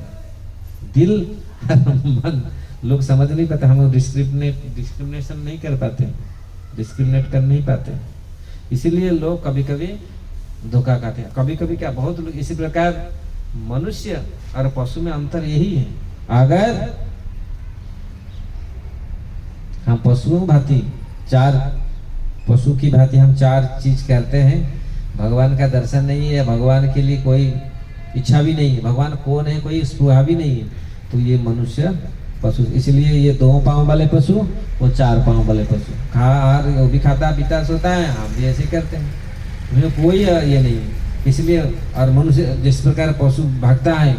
दिल मन लोग समझ नहीं पाते, हम डिस्क्रिमिनेशन नहीं कर पाते, डिस्क्रिमिनेट कर नहीं पाते, इसीलिए लोग कभी कभी धोखा खाते हैं। कभी कभी क्या, बहुत लोग इसी प्रकार मनुष्य और पशु में अंतर यही है। अगर हम पशुओं भांति 4 पशु की भांति हम 4 चीज करते हैं, भगवान का दर्शन नहीं है, भगवान के लिए कोई इच्छा भी नहीं है, भगवान कौन है कोई स्पृहा भी नहीं है, तो ये मनुष्य पशु। इसलिए ये 2 पांव वाले पशु, वो 4 पांव वाले पशु। वो भी खाता पीता सोता है, हम भी ऐसे करते हैं, उसमें कोई ये नहीं है। इसलिए और मनुष्य जिस प्रकार पशु भागता है,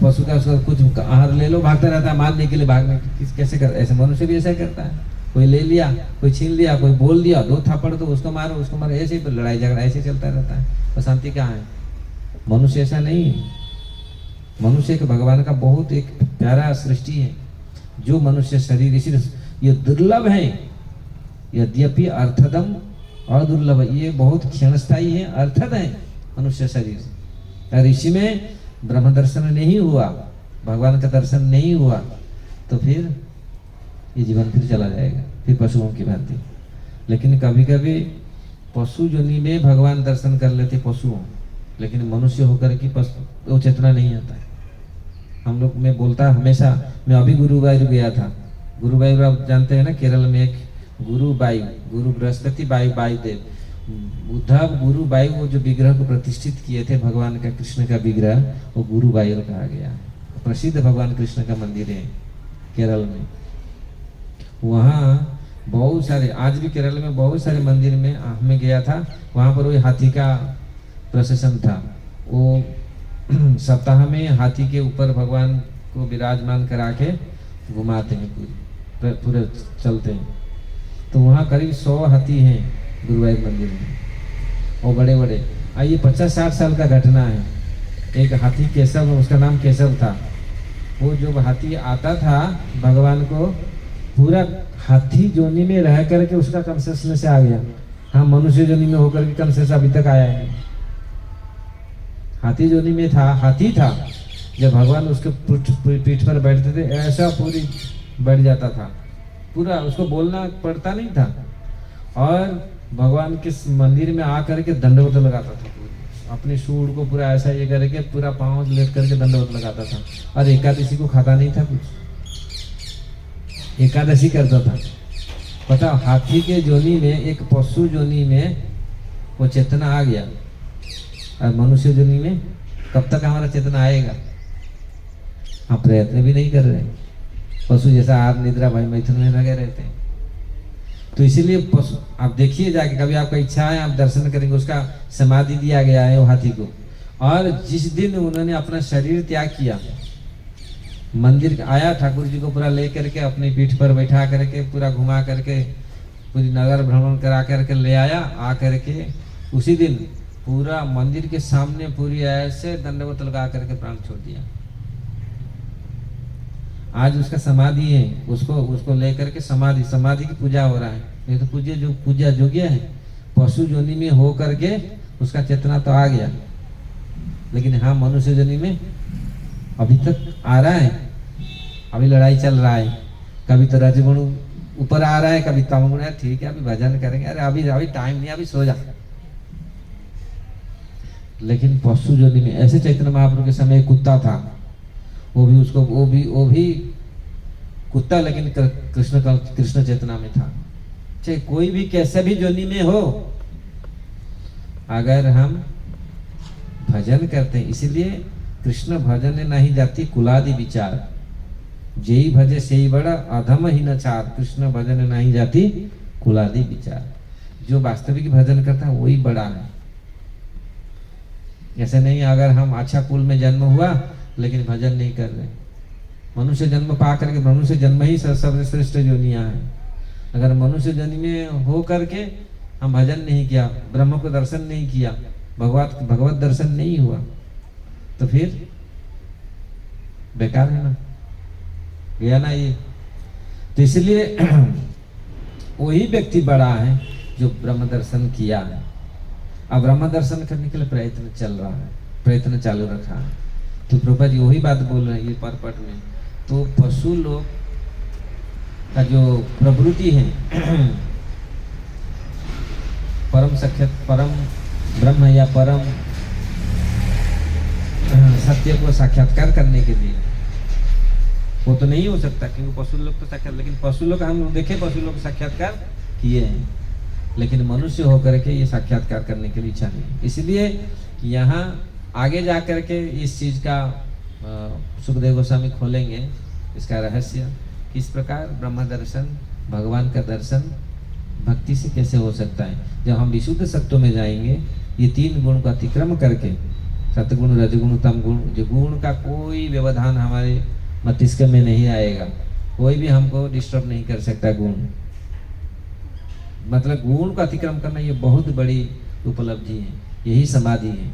पशु का उसका कुछ आहार ले लो भागता रहता है, मारने के लिए भागने कैसे कर, ऐसे मनुष्य भी ऐसा करता है। कोई ले लिया, कोई छीन लिया, कोई बोल दिया, 2 थप्पड़ तो उसको मारो, ऐसे ही लड़ाई झगड़ा ऐसे चलता रहता है। और शांति कहाँ है? मनुष्य ऐसा नहीं है। मनुष्य एक भगवान का बहुत एक प्यारा सृष्टि है, जो मनुष्य शरीर, इसीलिए ये दुर्लभ है, यद्यपि अर्थदम और दुर्लभ, ये बहुत क्षणस्थायी है, अर्थद है मनुष्य शरीर। और इसी में ब्रह्म दर्शन नहीं हुआ, भगवान का दर्शन नहीं हुआ, तो फिर ये जीवन फिर चला जाएगा, फिर पशुओं की भांति। लेकिन कभी कभी पशु जोनि में भगवान दर्शन कर लेते पशुओं, लेकिन मनुष्य होकर की वो चेतना नहीं आता है। हम लोग में बोलता हमेशा, मैं अभी गुरुवायूर गया था। गुरुवायूर आप जानते हैं ना, केरल में एक गुरु बृहस्पति वायुदेव, उद्धव गुरु वायु, वो जो विग्रह को प्रतिष्ठित किए थे भगवान का, कृष्ण का विग्रह, वो गुरु वायूर कहा गया। प्रसिद्ध भगवान कृष्ण का मंदिर है केरल में। वहाँ बहुत सारे, आज भी केरल में बहुत सारे मंदिर में हमें गया था, वहाँ पर वो हाथी का प्रोसेशन था। वो सप्ताह में हाथी के ऊपर भगवान को विराजमान करा के घुमाते हैं, पूरे चलते हैं। तो वहाँ करीब 100 हाथी हैं गुरुवायूर मंदिर में, और बड़े बड़े। ये 50-60 साल का घटना है। एक हाथी केशव, उसका नाम केशव था। वो जो हाथी आता था भगवान को, पूरा हाथी जोनी में रह करके उसका कंसेशन से आ गया। हाँ, मनुष्य जोनी में होकर के कंसेशन अभी तक आया है। हाथी जोनी में था, हाथी था, जब भगवान उसके पीठ पर बैठते थे, ऐसा पूरी बैठ जाता था, पूरा उसको बोलना पड़ता नहीं था। और भगवान के मंदिर में आकर के दंडवत लगाता था, अपनी सूंड को पूरा ऐसा ये करके पूरा पांव लेट करके दंडवत लगाता था। और एकादशी को खाता नहीं था कुछ, एकादशी करता था। पता, हाथी के जोनी में, एक पशु जोनी में वो चेतना आ गया, और मनुष्य जोनी में कब तक हमारा चेतना आएगा? हम प्रयत्न भी नहीं कर रहे, पशु जैसा आहार निद्रा भय मैथुन में लगे रहते हैं। तो इसीलिए पशु, आप देखिए जाके, कभी आपका इच्छा है आप दर्शन करेंगे, उसका समाधि दिया गया है वो हाथी को। और जिस दिन उन्होंने अपना शरीर त्याग किया, मंदिर आया, ठाकुर जी को पूरा ले करके अपनी पीठ पर बैठा करके पूरा घुमा करके पूरी नगर भ्रमण करा करके ले आया, आ करके उसी दिन पूरा मंदिर के सामने पूरी ऐसे दंडवत लगा करके प्राण छोड़ दिया। आज उसका समाधि है, उसको उसको लेकर के समाधि की पूजा हो रहा है। ये तो पूजा योग्य है। पशु जोनि में हो करके उसका चेतना तो आ गया, लेकिन हाँ मनुष्य जोनि में अभी तक आ रहा है। अभी लड़ाई चल रहा है, कभी तो रजगुण ऊपर आ रहा है, कभी तमगुण है। ठीक है अभी भजन करेंगे, अरे अभी टाइम नहीं, अभी सो जा। लेकिन पशु जोनि में ऐसे चैतन्य महाप्रभु के समय कुत्ता था, वो भी कुत्ता, लेकिन कृष्ण चेतना में था। चाहे कोई भी कैसे भी जोनि में हो, अगर हम भजन करते हैं, इसीलिए कृष्ण भजन नहीं जाती कुलादि विचार, जेई भजे से ही बड़ा अधम ही न चार। कृष्ण भजन नहीं जाती कुलादि विचार। जो वास्तविक भजन करता है वही बड़ा है। ऐसे नहीं अगर हम अच्छा कुल में जन्म हुआ लेकिन भजन नहीं कर रहे, मनुष्य जन्म पा करके, मनुष्य जन्म ही सबसे श्रेष्ठ योनियां है। अगर मनुष्य जन्म में हो करके हम भजन नहीं किया, ब्रह्म को दर्शन नहीं किया, भगवत दर्शन नहीं हुआ, तो फिर बेकार है ना, गया ना ये। तो इसलिए वही व्यक्ति बड़ा है जो ब्रह्म दर्शन किया है। अब ब्रह्म दर्शन करने के लिए प्रयत्न चल रहा है, प्रयत्न चालू रखा है। तो प्रभुपाद जी वही बात बोल रहे हैं ये परपट में। तो पशु लोग का जो प्रवृत्ति है परम ब्रह्म या परम सत्य को साक्षात्कार करने के लिए, वो तो नहीं हो सकता क्योंकि पशु लोग तो साक्षात, लेकिन पशु लोग हम देखे, पशु लोग साक्षात्कार किए हैं, लेकिन मनुष्य होकर के ये साक्षात्कार करने के लिए इच्छा नहीं। इसलिए यहाँ आगे जा कर के इस चीज का सुखदेव गोस्वामी खोलेंगे इसका रहस्य, किस प्रकार ब्रह्म दर्शन, भगवान का दर्शन भक्ति से कैसे हो सकता है। जब हम विशुद्ध सत्व में जाएंगे, ये 3 गुण का अतिक्रम करके, सतगुण रजगुण तम गुण, जो गुण का कोई व्यवधान हमारे मस्तिष्क में नहीं आएगा, कोई भी हमको डिस्टर्ब नहीं कर सकता। गुण मतलब गुण का अतिक्रम करना ये बहुत बड़ी उपलब्धि है, यही समाधि है।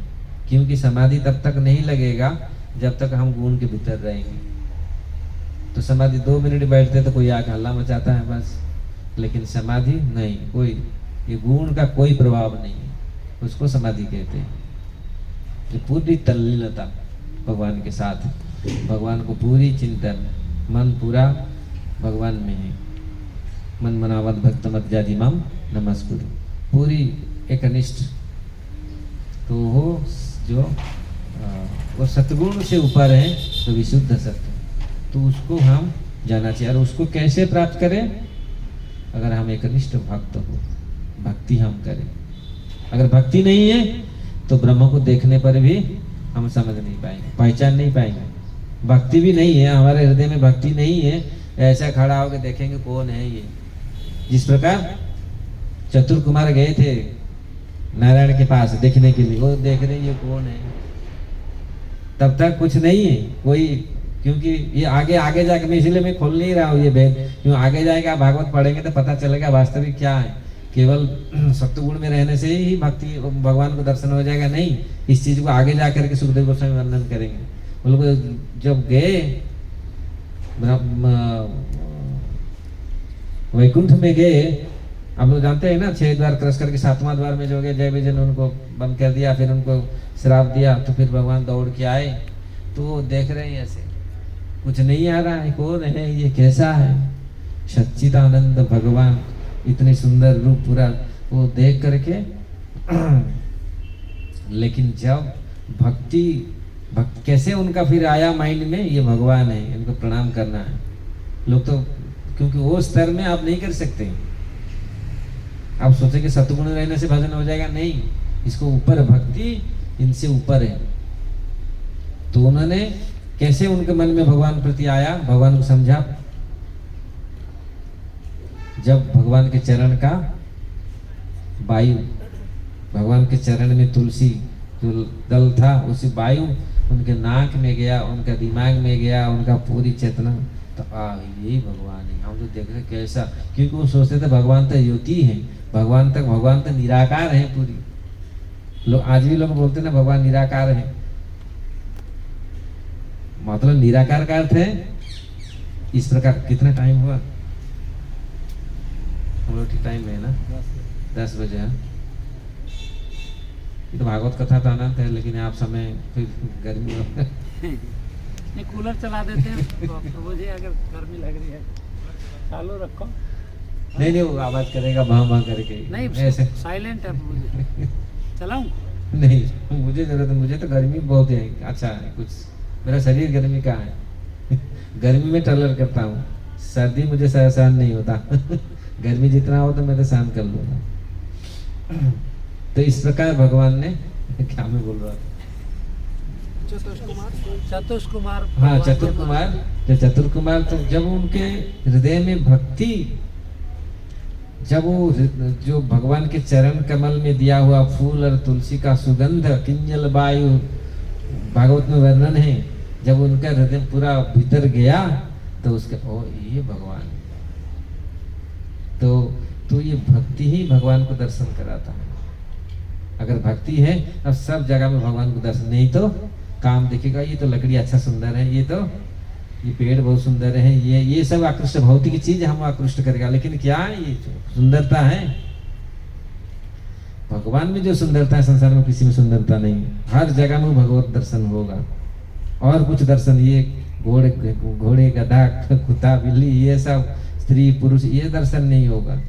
क्योंकि समाधि तब तक नहीं लगेगा जब तक हम गुण के भीतर रहेंगे। तो समाधि 2 मिनट बैठते तो कोई आके हल्ला मचाता है बस, लेकिन समाधि नहीं, कोई ये गुण का कोई प्रभाव नहीं है, उसको समाधि कहते हैं। जो पूरी तल्लीनता भगवान के साथ, भगवान को पूरी चिंतन, मन पूरा भगवान में है। मन मनावत भक्त मत जाति मम नमस्कुरु, पूरी एकनिष्ठ। तो वो जो वो सतगुण से ऊपर है, तो विशुद्ध सत्य, तो उसको हम जाना चाहिए। और उसको कैसे प्राप्त करें? अगर हम एकनिष्ठ भक्त हो, भक्ति हम करें। अगर भक्ति नहीं है तो ब्रह्म को देखने पर भी हम समझ नहीं पाएंगे, पहचान नहीं पाएंगे। भक्ति भी नहीं है, हमारे हृदय में भक्ति नहीं है, ऐसा खड़ा होकर देखेंगे कौन है ये। जिस प्रकार चतुर कुमार गए थे नारायण के पास देखने के लिए, वो देख रहे ये कौन है, तब तक कुछ नहीं है कोई, क्योंकि ये आगे जाके, मैं इसलिए मैं खोल नहीं रहा हूँ ये भेद, क्यों आगे जाएगा भागवत पढ़ेंगे तो पता चलेगा वास्तविक क्या है। केवल सत्वगुण में रहने से ही भक्ति भगवान को दर्शन हो जाएगा, नहीं। इस चीज को आगे जा करके सुखदेव गोस्वामी वर्णन करेंगे। वो लोग जब गए वैकुंठ में गए, आप लोग जानते हैं ना, 6 द्वार क्रस करके 7वां द्वार में जो गए, जय विजय ने उनको बंद कर दिया, फिर उनको श्राप दिया। तो फिर भगवान दौड़ के आए, तो देख रहे हैं ऐसे, कुछ नहीं आ रहा है, कौन है ये, कैसा है। सच्चिदानंद भगवान, इतने सुंदर रूप पूरा, वो देख करके लेकिन जब भक्ति कैसे उनका फिर आया माइंड में, ये भगवान है, इनको प्रणाम करना है। लोग तो क्योंकि वो स्तर में आप नहीं कर सकते, आप सोचे कि सतगुण रहने से भजन हो जाएगा, नहीं। इसको ऊपर भक्ति इनसे ऊपर है। तो उन्होंने कैसे उनके मन में भगवान प्रति आया, भगवान को समझा। जब भगवान के चरण का वायु, भगवान के चरण में तुलसी जो दल था, उसी वायु उनके नाक में गया, उनका दिमाग में गया, उनका पूरी चेतना, तो यही भगवान है। हम तो देख रहे कैसा, क्योंकि वो सोचते थे भगवान तो ज्योति है, भगवान तो निराकार है पूरी। लोग आज भी लोग बोलते ना भगवान निराकार है, मतलब निराकार का अर्थ है इस प्रकार कितना टाइम हुआ? हम लोग ठीक टाइम में है ना, 10 बजे है। ये तो भागवत कथा तो अनंत है, लेकिन आप समय फिर गर्मी नहीं, कूलर चला देते हैं तो मुझे अगर गर्मी लग रही है चालू रखो। नहीं वो आवाज करेगा भां भां करके। नहीं ऐसे साइलेंट है, मुझे चलाऊं? नहीं, मुझे जरूरत है, मुझे तो गर्मी बहुत है। अच्छा है, कुछ मेरा शरीर गर्मी का है गर्मी में टॉलर करता हूँ, सर्दी मुझे सहन नहीं होता गर्मी जितना हो तो मैं तो सहन कर लूँगा। तो इस प्रकार भगवान ने क्या मैं बोल रहा था? चतुष कुमार। हाँ, चतुर कुमार। तो चतुर कुमार तो जब उनके हृदय में भक्ति, जब वो जो भगवान के चरण कमल में दिया हुआ फूल और तुलसी का सुगंध, किंजल वायु भागवत में वर्णन है, जब उनका हृदय पूरा भीतर गया तो उसके ओ ये भगवान। तो ये भक्ति ही भगवान को दर्शन कराता है। अगर भक्ति है अब सब जगह में भगवान को दर्शन, नहीं तो काम दिखेगा, ये तो लकड़ी अच्छा सुंदर है, ये पेड़ बहुत सुंदर है, ये सब आकृष्ट भौतिक चीज हम आकृष्ट करेगा, लेकिन क्या है ये सुंदरता है? भगवान में जो सुंदरता है संसार में किसी में सुंदरता नहीं। हर जगह में भगवत दर्शन होगा। और कुछ दर्शन, ये घोड़े गधा कुत्ता बिल्ली ये सब स्त्री पुरुष ये दर्शन नहीं होगा।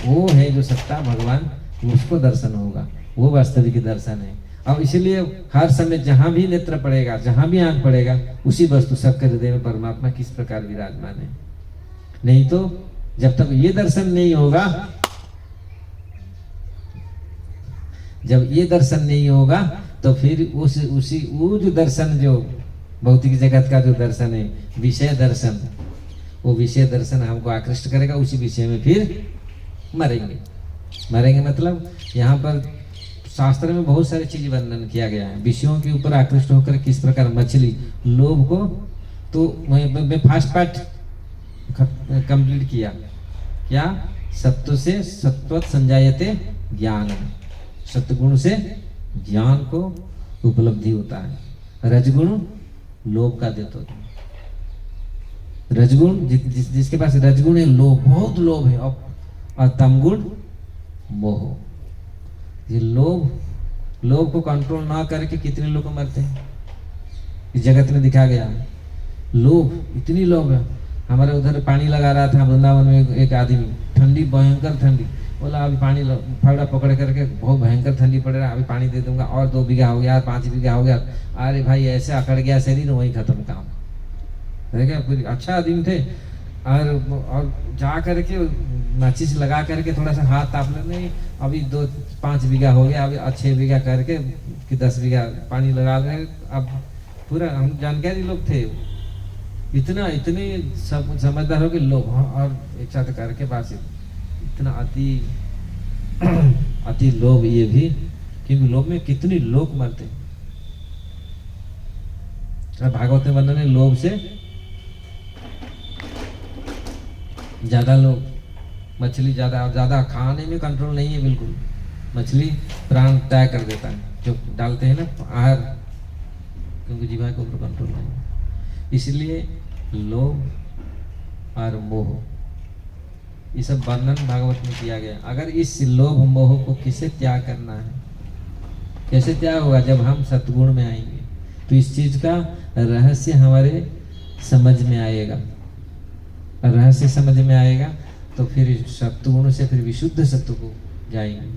वो है जो सत्ता भगवान, उसको दर्शन होगा, वो वास्तविक दर्शन है। अब इसलिए हर समय जहां भी नेत्र पड़ेगा, जहां भी आंख पड़ेगा, उसी वस्तु सबके हृदय में परमात्मा किस प्रकार विराजमान है। नहीं तो जब तक ये दर्शन नहीं होगा, जब ये दर्शन नहीं होगा तो फिर वो जो दर्शन, जो भौतिक जगत का जो दर्शन है विषय दर्शन, वो विषय दर्शन हमको आकृष्ट करेगा, उसी विषय में फिर मरेंगे। मतलब यहाँ पर शास्त्र में बहुत सारी चीज वर्णन किया गया है विषयों के ऊपर आकृष्ट होकर किस प्रकार मछली लोभ को। तो मैं फर्स्ट पार्ट कंप्लीट किया क्या? सत्व से सत्वत संजायते ज्ञान, सत्गुण से ज्ञान को उपलब्धि होता है, रजगुण लोभ का देते होता है। रजगुण जिसके पास रजगुण है, लोभ, बहुत लोभ है, और तमगुण मोह। ये लोभ को कंट्रोल ना करके कितने लोग मरते हैं, इस जगत में दिखा गया है। लोभ, इतनी लोभ है। हमारे उधर पानी लगा रहा था वृंदावन में एक आदमी, ठंडी, भयंकर ठंडी, बोला अभी पानी फावड़ा पकड़ करके बहुत भयंकर ठंडी पड़ रहा है, अभी पानी दे दूंगा, और 2 बीघा हो गया, 5 बीघा हो गया। अरे भाई ऐसे अकड़ गया शरीर, वही खत्म काम। देखा, अच्छा आदमी थे, और जा करके माचिस लगा करके थोड़ा सा हाथ ताप ले, नहीं अभी 5 बीघा हो गया, अभी 6 बीघा करके कि 10 बीघा पानी लगा रहे। अब पूरा हम जानकारी लोग थे, इतने सब समझदार हो के लोग, और एक साथ करके पास इतना अति लोभ, ये भी क्योंकि लोभ में कितने लोग मरते हैं। भागवत में वर्णन है, लोभ से ज्यादा लोग, मछली ज्यादा खाने में कंट्रोल नहीं है बिल्कुल। मछली प्राण त्याग कर देता है, जो डालते हैं ना आहार, क्योंकि जीवा के ऊपर कंट्रोल नहीं है। इसलिए लोभ और मोह, ये सब वर्णन भागवत में किया गया। अगर इस लोभ मोह को किसे त्याग करना है, कैसे त्याग होगा? जब हम सतगुण में आएंगे तो इस चीज का रहस्य हमारे समझ में आएगा। रहस्य समझ में आएगा तो फिर सत्वगुण से फिर विशुद्ध सत्व को जाएंगे,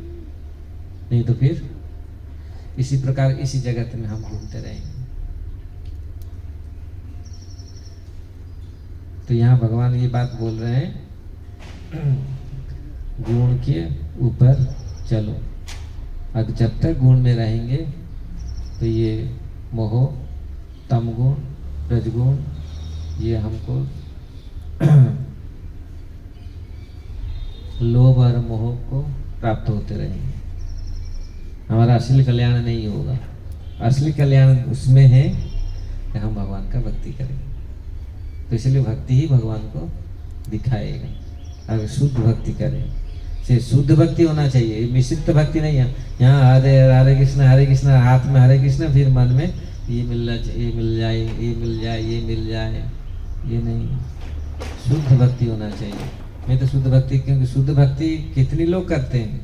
नहीं तो फिर इसी प्रकार इसी जगत में हम घूमते रहेंगे। तो यहाँ भगवान ये बात बोल रहे हैं, गुण के ऊपर चलो। अगर जब तक गुण में रहेंगे तो ये मोह, तमगुण, रजगुण ये हमको लोभ और मोह को प्राप्त होते रहेंगे। हमारा असली कल्याण नहीं होगा। असली कल्याण उसमें है कि हम भगवान का भक्ति करें। तो इसलिए भक्ति ही भगवान को दिखाएगा। अगर शुद्ध भक्ति करें, से शुद्ध भक्ति होना चाहिए, मिश्रित भक्ति नहीं है। यहाँ हरे कृष्ण हाथ में हरे कृष्ण, फिर मन में ये मिलना चाहिए, ये मिल जाए, ये मिल जाए, ये मिल जाए, ये नहीं, शुद्ध भक्ति होना चाहिए। मैं तो शुद्ध भक्ति, क्योंकि शुद्ध भक्ति कितनी लोग करते हैं,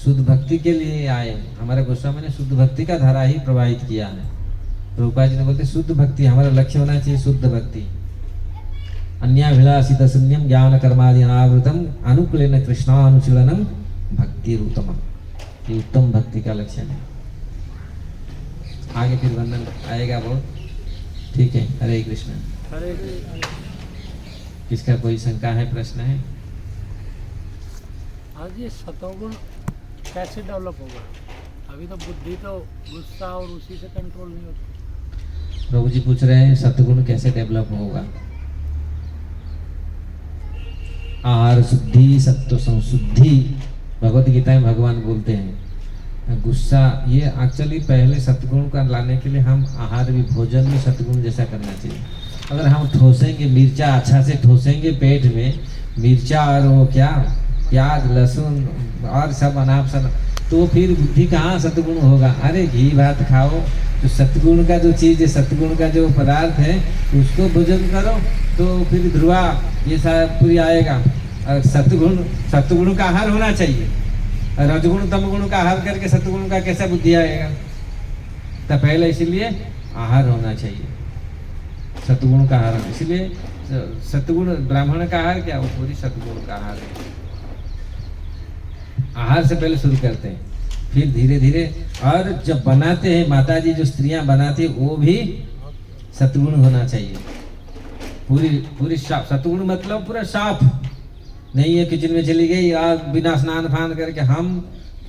शुद्ध भक्ति के लिए आए। हमारे गोस्वामी ने शुद्ध भक्ति का धारा ही प्रवाहित किया है। प्रभुपाद जी ने बोलते शुद्ध भक्ति, हमारा लक्ष्य होना चाहिए शुद्ध भक्ति। अन्याभिलाषित शून्यम ज्ञान कर्मादि अनावृतम अनुकूलेन कृष्णानुशीलनम भक्ति उत्तम, ये उत्तम भक्ति का लक्षण है। आगे फिर वंदन आएगा बहुत, ठीक है। हरे कृष्ण। हरे कृष्ण। किसका कोई शंका है, प्रश्न है? आज ये सतोगुण कैसे डेवलप होगा? अभी तो बुद्धि तो गुस्सा और उसी से कंट्रोल नहीं होता। प्रभु जी पूछ रहे हैं सतगुण कैसे डेवलप होगा। आहार शुद्धि, सत्व संशुद्धि, भगवत गीता में भगवान बोलते हैं। गुस्सा ये एक्चुअली पहले सतगुण का लाने के लिए हम आहार भी, भोजन में सतगुण जैसा करना चाहिए। अगर हम ठोसेंगे मिर्चा, अच्छा से ठोसेंगे पेट में मिर्चा और वो क्या प्याज लहसुन और सब अनाप शनाप, तो फिर बुद्धि कहाँ सतगुण होगा। अरे घी भात खाओ, तो सतगुण का जो चीज़ है, सतगुण का जो पदार्थ है उसको भोजन करो, तो फिर ध्रुवा ये सब पूरी आएगा। सतगुण का आहार होना चाहिए। रजगुण तमगुण का आहार करके सतगुण का कैसा बुद्धि आएगा? तो पहले इसीलिए आहार होना चाहिए, सतगुण का आहार। इसलिए सतगुण ब्राह्मण का आहार क्या, वो पूरी सतगुण का आहार है। आहार से पहले शुरू करते हैं, फिर धीरे धीरे। और जब बनाते हैं माता जी, जो स्त्रियां बनाती है, वो भी सतगुण होना चाहिए। पूरी साफ, सतगुण मतलब पूरा साफ नहीं है। किचन में चली गई और बिना स्नान फान करके, हम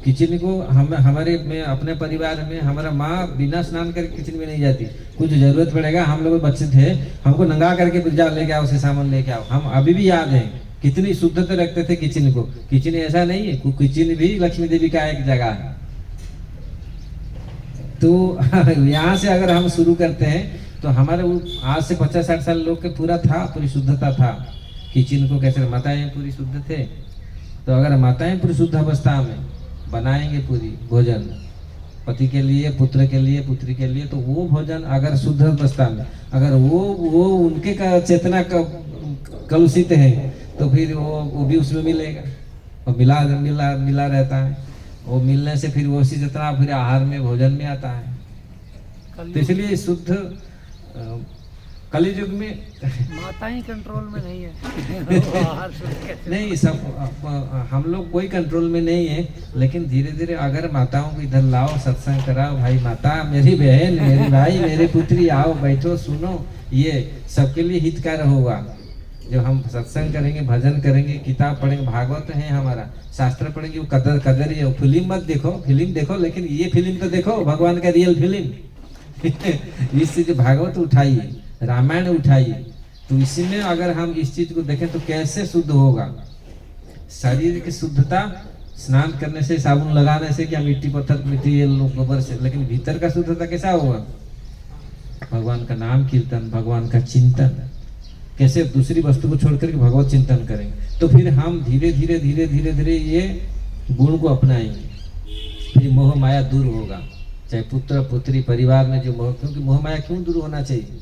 किचन को हमारे में अपने परिवार में हमारा माँ बिना स्नान करके किचन में नहीं जाती। कुछ जरूरत पड़ेगा, हम लोग बच्चे थे, हमको नंगा करके जा लेके आओ, उसे सामान लेके आओ। हम अभी भी याद है कितनी शुद्धता रखते थे किचन को। किचन ऐसा नहीं है, किचन भी लक्ष्मी देवी का एक जगह है। तो यहाँ से अगर हम शुरू करते हैं तो हमारे आज से 50-60 साल लोग के पूरा था, पूरी शुद्धता था। किचन को कैसे, माताएं पूरी शुद्ध थे, तो अगर माताएं पूरी शुद्ध अवस्था में बनाएंगे पूरी भोजन पति के लिए, पुत्र के लिए, पुत्री के लिए, तो वो भोजन अगर शुद्ध अवस्था में, अगर वो उनके का चेतना का कलुषित है, तो फिर वो भी उसमें मिलेगा और मिला रहता है। वो मिलने से फिर वो उसी चेतना फिर आहार में, भोजन में आता है। तो इसलिए शुद्ध कली युग में माताएं कंट्रोल में नहीं है। नहीं, सब हम लोग कोई कंट्रोल में नहीं है, लेकिन धीरे धीरे अगर माताओं को इधर लाओ, सत्संग कराओ, भाई माता, मेरी बहन, मेरी भाई, मेरे पुत्री, आओ बैठो सुनो, ये सबके लिए हितकार होगा। जब हम सत्संग करेंगे, भजन करेंगे, किताब पढ़ेंगे, भागवत है हमारा, शास्त्र पढ़ेंगे, वो कदर है। फिल्म मत देखो, फिल्म देखो, लेकिन ये फिल्म तो देखो भगवान का रियल फिल्म। इससे जो भागवत उठाइए, रामायण उठाइए, तो इसी में अगर हम इस चीज को देखें तो कैसे शुद्ध होगा। शरीर की शुद्धता स्नान करने से, साबुन लगाने से, क्या मिट्टी पत्थर मिट्टी ये लोग गोबर से, लेकिन भीतर का शुद्धता कैसा होगा? भगवान का नाम कीर्तन, भगवान का चिंतन। कैसे दूसरी वस्तु को छोड़कर के भगवत चिंतन करेंगे, तो फिर हम धीरे धीरे ये गुण को अपनाएंगे, फिर मोह माया दूर होगा। चाहे पुत्र पुत्री परिवार में जो मोह, क्योंकि मोह माया क्यों दूर होना चाहिए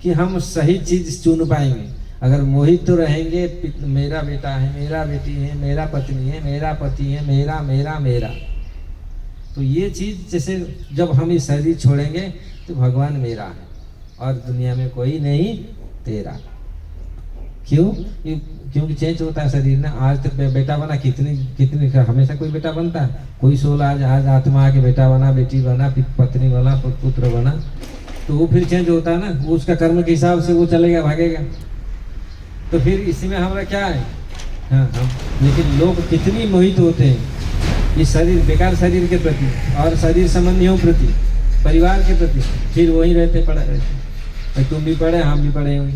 कि हम सही चीज चुन पाएंगे। अगर मोहित तो रहेंगे, मेरा बेटा है, मेरा बेटी है, मेरा पत्नी है, मेरा पति है, मेरा मेरा मेरा, तो ये चीज जैसे जब हम इस शरीर छोड़ेंगे तो भगवान मेरा है और दुनिया में कोई नहीं तेरा। क्यों? क्योंकि चेंज होता है शरीर ना। आज तक बेटा बना, कितनी हमेशा कोई बेटा बनता है, कोई सोल आज आत्मा आके बेटा बना, बेटी बना, पत्नी बना, पुत्र बना, तो वो फिर चेंज होता है ना। वो उसका कर्म के हिसाब से वो चलेगा, भागेगा। तो फिर इसी में हमारा क्या है, हाँ, लेकिन लोग कितनी मोहित होते हैं इस शरीर, बेकार शरीर के प्रति और शरीर संबंधियों प्रति, परिवार के प्रति, फिर वहीं रहते, पड़े रहते। तुम भी पढ़े, हम भी पढ़े हुए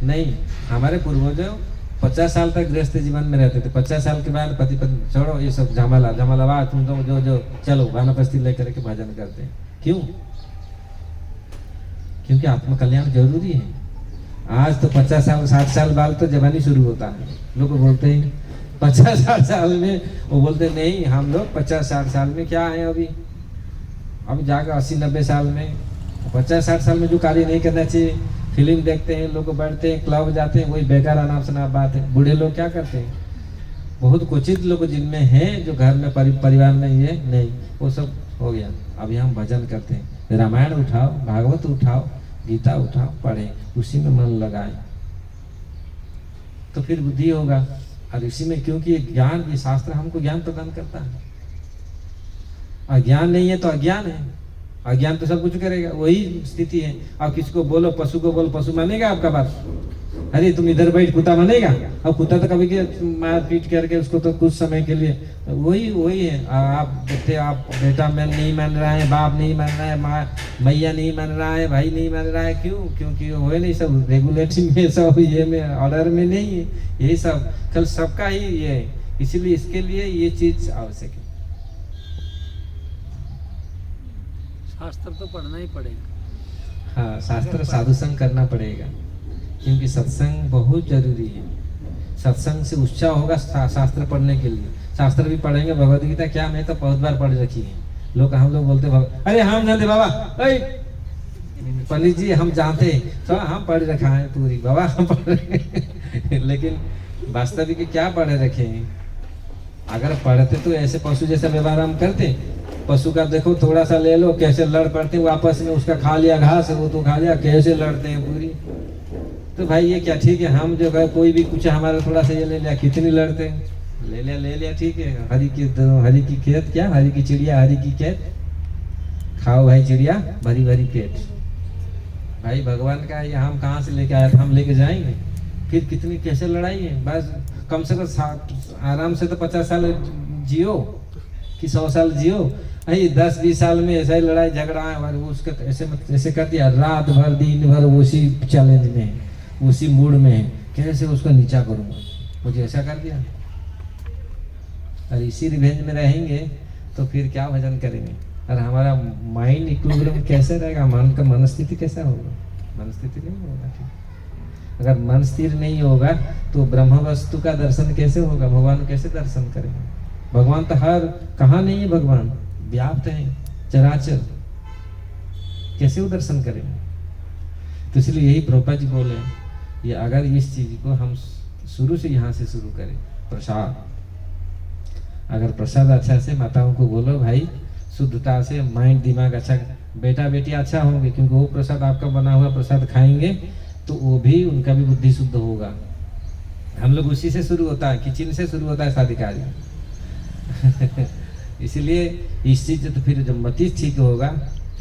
नहीं। हमारे पूर्वजों 50 साल तक गृहस्थ जीवन में रहते थे। 50 साल के बाद पति पत्नी छोड़ो ये सब झमाला, तुम तो जो चलो वानप्रस्थी लेकर के भजन करते हैं। क्यों? क्योंकि आत्म कल्याण जरूरी है। आज तो 50 साल 60 साल बाद तो जवानी शुरू होता है। लोग बोलते हैं 50-60 साल में, वो बोलते नहीं हम लोग 50-60 साल में क्या है, अभी जाकर 80-90 साल में 50-60 साल में जो कार्य नहीं करना चाहिए, फिल्म देखते हैं लोग, बैठते हैं, क्लब जाते हैं, वही बेकार अनाप शनाप बात है। बूढ़े लोग क्या करते हैं? बहुत क्वचित लोग जिनमें हैं जो घर में परिवार में ये नहीं, वो सब हो गया। अभी हम भजन करते हैं, रामायण उठाओ, भागवत उठाओ, गीता उठाओ, पढ़ें, उसी में मन लगाएं तो फिर बुद्धि होगा। और इसी में, क्योंकि ये ज्ञान, ये शास्त्र हमको ज्ञान प्रदान करता है। अज्ञान नहीं है तो अज्ञान है, अज्ञान तो सब कुछ करेगा, वही स्थिति है। अब किसको बोलो, पशु को बोलो, पशु मानेगा आपका बात? अरे तुम इधर बैठ, कुत्ता मानेगा? अब कुत्ता तो कभी मार पीट करके उसको तो कुछ समय के लिए, वही है। आप देखते, आप बेटा मैं नहीं मान रहा है, बाप नहीं मान रहा है, माँ मैया नहीं मान रहा है, भाई नहीं मान रहा है, क्यों? क्योंकि वो नहीं, सब रेगुलेटिंग में, सब ये में ऑर्डर में नहीं है, यही सब कल सबका ही ये है। इसीलिए इसके लिए ये चीज आवश्यक है। शास्त्र तो पढ़ना ही पड़ेगा। हाँ, शास्त्र साधु संग करना पड़ेगा, क्योंकि सत्संग बहुत जरूरी है। सत्संग से उत्साह होगा शास्त्र पढ़ने के लिए। शास्त्र भी पढ़ेंगे, भगवद गीता क्या मैं तो बहुत बार पढ़ रखी है। हम लोग बोलते अरे हम जानते बाबा, पंडित जी हम जानते हैं, तो हम पढ़ रखा है पूरी बाबा, हम पढ़ रखे लेकिन वास्तविक क्या पढ़ रखे हैं? अगर पढ़ते तो ऐसे पशु जैसा व्यवहार हम करते। पशु का देखो, थोड़ा सा ले लो, कैसे लड़ पड़ते हैं आपस में, उसका खा लिया घास, वो तो खा लिया, कैसे लड़ते हैं पूरी। तो भाई ये क्या ठीक है? हम जो है कोई भी कुछ हमारा थोड़ा सा ये ले लिया, कितनी लड़ते हैं, ले लिया ठीक है। हरी की खेत, क्या हरी की चिड़िया, हरी की खेत, खाओ भाई चिड़िया, भरी भरी पेट। भाई भगवान का ये हम कहाँ से लेके आया था, हम लेके जाएंगे? फिर कितनी कैसे लड़ाई है? बस कम से कम आराम से तो 50 साल जियो कि 100 साल जियो। भाई 10-20 साल में ऐसा ही लड़ाई झगड़ा है, और वो उसका ऐसे कर दिया, रात भर दिन भर उसी चैलेंज में, उसी मूड में, कैसे उसको नीचा करूँगा, मुझे ऐसा कर दिया। और इसी रिवेंज में रहेंगे तो फिर क्या भजन करेंगे? और हमारा माइंड इक्विलिब्रियम कैसे रहेगा? मन का मनस्थिति कैसा होगा? मनस्थिति नहीं होगा ठीक। अगर मन स्थिर नहीं होगा तो ब्रह्म वस्तु का दर्शन कैसे होगा? भगवान कैसे दर्शन करेंगे? भगवान तो हर कहाँ नहीं है, भगवान व्याप्त है चराचर, कैसे वो दर्शन करेंगे? तो इसलिए यही प्रभुपाद जी बोले, ये अगर इस चीज को हम शुरू से यहाँ से शुरू करें, प्रसाद, अगर प्रसाद अच्छा से माताओं को बोलो भाई, शुद्धता से माइंड दिमाग अच्छा, बेटा बेटी अच्छा होंगे, क्योंकि वो प्रसाद आपका बना हुआ प्रसाद खाएंगे तो वो भी, उनका भी बुद्धि शुद्ध होगा। हम लोग उसी से शुरू होता है, किचन से शुरू होता है शादी कार्य इसलिए इस चीज तो फिर जब मति ठीक होगा,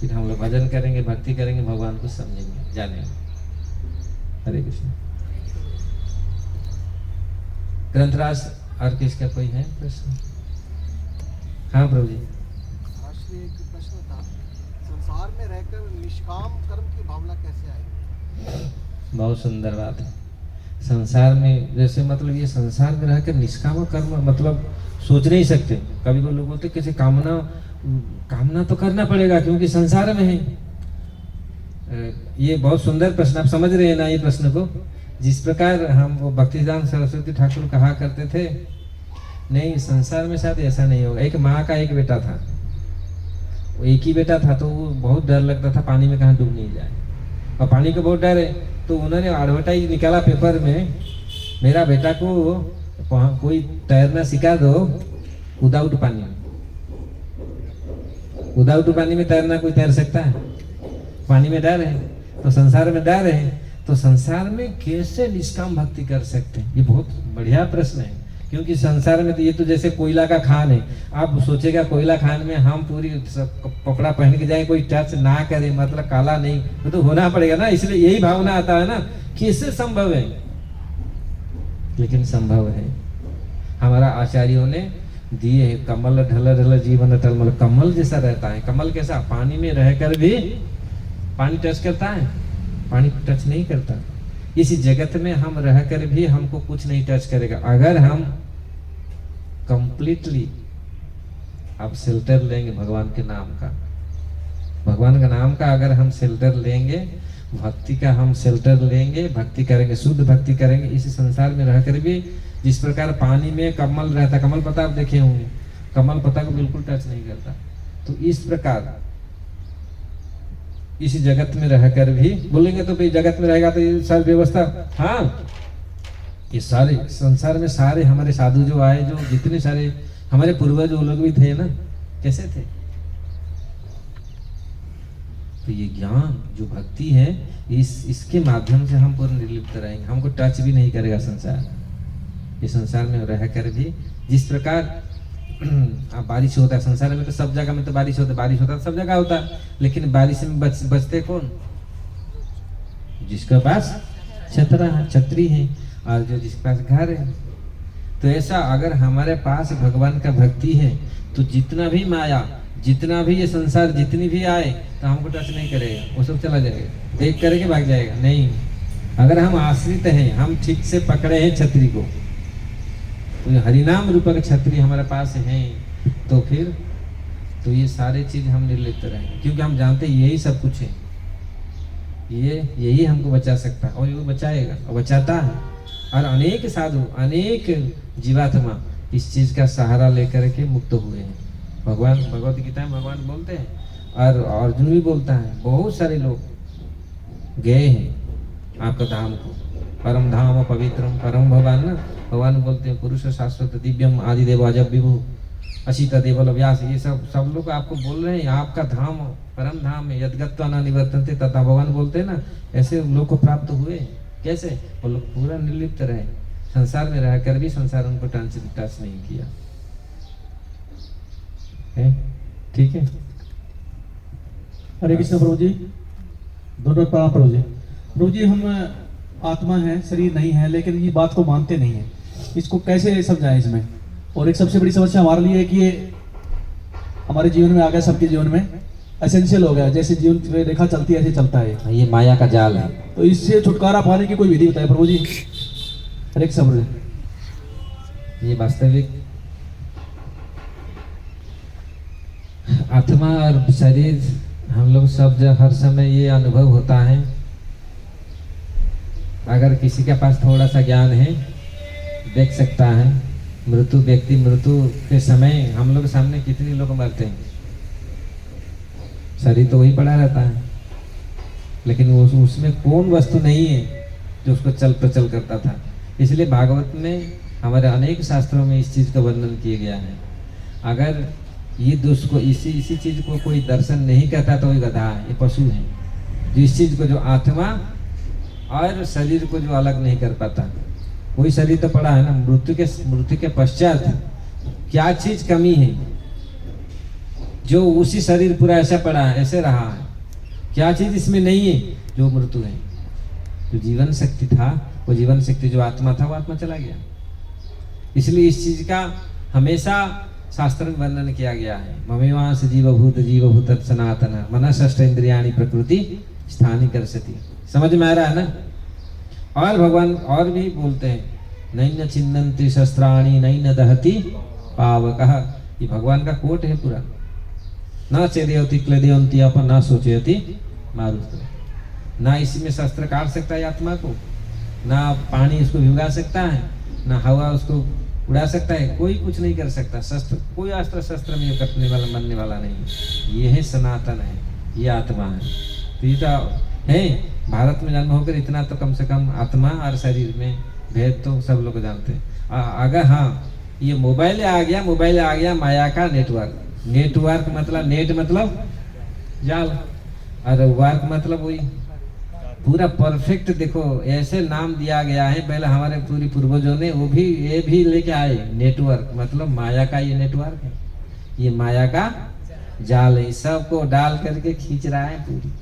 फिर हम लोग भजन करेंगे, भक्ति करेंगे, भगवान को समझेंगे, जानेंगे। हरे कृष्ण। ग्रंथराज और किसका कोई है प्रश्न? हाँ प्रभु जी। एक प्रश्न था, संसार में रहकर निष्काम कर्म की भावना कैसे आएगी? बहुत सुंदर बात है। संसार में जैसे, मतलब ये संसार में रहकर निष्काम कर्म मतलब सोच नहीं सकते। कभी कोई लोग बोलते कैसे कामना तो करना पड़ेगा क्योंकि संसार में है। ये बहुत सुंदर प्रश्न, आप समझ रहे हैं ना ये प्रश्न को? जिस प्रकार हम वो भक्तिदान सरस्वती ठाकुर कहा करते थे, नहीं संसार में शायद ऐसा नहीं होगा। एक माँ का एक बेटा था, वो एक ही बेटा था, तो वो बहुत डर लगता था पानी में कहाँ डूब नहीं जाए, और पानी का बहुत डर है। तो उन्होंने एडवर्टाइज निकाला पेपर में, मेरा बेटा को कोई तैरना सिखा दो विदाउट पानी में। विदाउट पानी में तैरना कोई तैर सकता है? पानी में डर है, तो संसार में डर है, तो संसार में कैसे निष्काम भक्ति कर सकते हैं? ये बहुत बढ़िया प्रश्न है, क्योंकि संसार में तो ये तो जैसे कोयला का खान है। आप सोचेगा कोयला खान में हम पूरी कपड़ा पहन के जाए, कोई टच ना करे, मतलब काला नहीं, वो तो होना पड़ेगा ना। इसलिए यही भावना आता है ना, कैसे संभव है? लेकिन संभव है। हमारा आचार्यों ने दिए है, कमल ढल ढल जीवन टलमल, कमल जैसा रहता है। कमल कैसा? पानी में रहकर भी पानी टच करता है? पानी टच नहीं करता। इसी जगत में हम रहकर भी हमको कुछ नहीं टच करेगा। अगर हम कंप्लीटली अब शेल्टर लेंगे भगवान के नाम का, भगवान का नाम का अगर हम शेल्टर लेंगे, भक्ति का हम शेल्टर लेंगे, भक्ति करेंगे, शुद्ध भक्ति करेंगे, इस संसार में रहकर भी जिस प्रकार पानी में कमल रहता, कमल पत्ता आप देखे होंगे, कमल पत्ता को बिल्कुल टच नहीं करता, तो इस प्रकार इस जगत में रहकर भी बोलेंगे तो भाई जगत में रहेगा तो ये सारी व्यवस्था, हाँ ये सारे संसार में सारे हमारे साधु जो आए, जो जितने सारे हमारे पूर्वज वो लोग भी थे ना, कैसे थे? तो ये ज्ञान जो भक्ति है, इसके माध्यम से हम पूर्ण निर्लिप्त रहेंगे, हमको टच भी नहीं करेगा संसार। ये संसार में रह कर भी जिस प्रकार बारिश होता है, संसार में तो सब जगह में तो बारिश होता है सब जगह होता है, लेकिन बारिश में बचते कौन? जिसके पास छतरी है और जो जिसके पास घर है। तो ऐसा अगर हमारे पास भगवान का भक्ति है तो जितना भी माया, जितना भी ये संसार जितनी भी आए तो हमको टच नहीं करेगा, वो सब चला जाएगा, देख करके भाग जाएगा। नहीं, अगर हम आश्रित हैं, हम ठीक से पकड़े हैं छतरी को, तो हरिनाम रूपक छतरी हमारे पास है, तो फिर तो ये सारे चीज हम निर्लिप्त रहेंगे, क्योंकि हम जानते हैं यही सब कुछ है, यही हमको बचा सकता है और ये बचाएगा और बचाता है। और अनेक साधु, अनेक जीवात्मा इस चीज का सहारा लेकर के मुक्त हुए हैं। भगवान भगवत गीता में भगवान बोलते हैं और अर्जुन भी बोलता है, बहुत सारे लोग गए हैं आपका धाम को, परम धाम पवित्रम परम भगवान ना, भगवान बोलते हैं पुरुष शाश्वत दिव्यम आदि देव अजब विभु अशिता देवल व्यास, ये सब लोग आपको बोल रहे हैं आपका धाम परम धाम है, यद्गत्वा न निवर्तन्ते, तथा भगवान बोलते हैं ना, ऐसे लोग को प्राप्त हुए। कैसे? वो लोग पूरा निर्लिप्त रहे, संसार में रहकर भी संसार उनको टच नहीं किया है। ठीक है, हरे कृष्ण प्रभु जी, दोनों प्रणाम प्रभु जी। प्रभु जी, हम आत्मा है, शरीर नहीं है, लेकिन ये बात को मानते नहीं है, इसको कैसे समझाएं इसमें? और एक सबसे बड़ी समस्या हमारे लिए है कि ये हमारे जीवन में आ गया, सबके जीवन में एसेंशियल हो गया, जैसे जीवन में रेखा चलती है ऐसे चलता है, ये माया का जाल है। तो इससे छुटकारा पाने की कोई विधि बताए प्रभु जी। हरे कृष्ण। ये वास्तविक आत्मा और शरीर हम लोग सब हर समय ये अनुभव होता है। अगर किसी के पास थोड़ा सा ज्ञान है, देख सकता है मृत्यु के समय हम लोग सामने कितने लोग मरते हैं, शरीर तो वही पड़ा रहता है, लेकिन उसमें कौन वस्तु नहीं है जो उसको चल प्रचल करता था। इसलिए भागवत में हमारे अनेक शास्त्रों में इस चीज का वर्णन किया गया है। अगर ये दुष्ट को इसी चीज को कोई दर्शन नहीं करता तो ये गधा है, ये पशु है, जो इस चीज को, जो आत्मा और शरीर को जो अलग नहीं कर पाता। वही शरीर तो पड़ा है ना, मृत्यु के पश्चात क्या चीज कमी है जो उसी शरीर पूरा ऐसा पड़ा है, ऐसे रहा है, क्या चीज इसमें नहीं है जो मृत्यु है। जो जीवन शक्ति था, वो जीवन शक्ति जो आत्मा था, वो आत्मा चला गया। इसलिए इस चीज का हमेशा शास्त्र में वर्णन किया गया है। ममेवांस जीवभूत सनातन मनः इंद्रियाणि प्रकृति स्थानी करसति। समझ में आ रहा है ना? और भगवान और भी बोलते हैं, नैन छिन्नन्ति शस्त्राणि नैन दहति पावकः। ये भगवान का कोट है पूरा। न चेदयति क्लेदयन्ति अपन न सोचयति मारुत। ना इसमें शस्त्र काट सकता है आत्मा को, ना पानी इसको भिगा सकता है, ना हवा उसको उड़ा सकता है, कोई कुछ नहीं कर सकता। शस्त्र, कोई अस्त्र शस्त्र में कटने वाला मरने वाला नहीं। ये है सनातन है, ये आत्मा है। तो ये तो है, भारत में जन्म होकर इतना तो कम से कम आत्मा और शरीर में भेद तो सब लोग जानते हैं। अगर हाँ ये मोबाइल आ गया माया का नेटवर्क मतलब नेट मतलब जाल, और वर्क मतलब वही पूरा परफेक्ट। देखो ऐसे नाम दिया गया है पहले हमारे पूरी पूर्वजों ने, वो भी ये भी लेके आए, नेटवर्क मतलब माया का ये नेटवर्क है, ये माया का जाल है, सबको डाल करके खींच रहा है पूरी।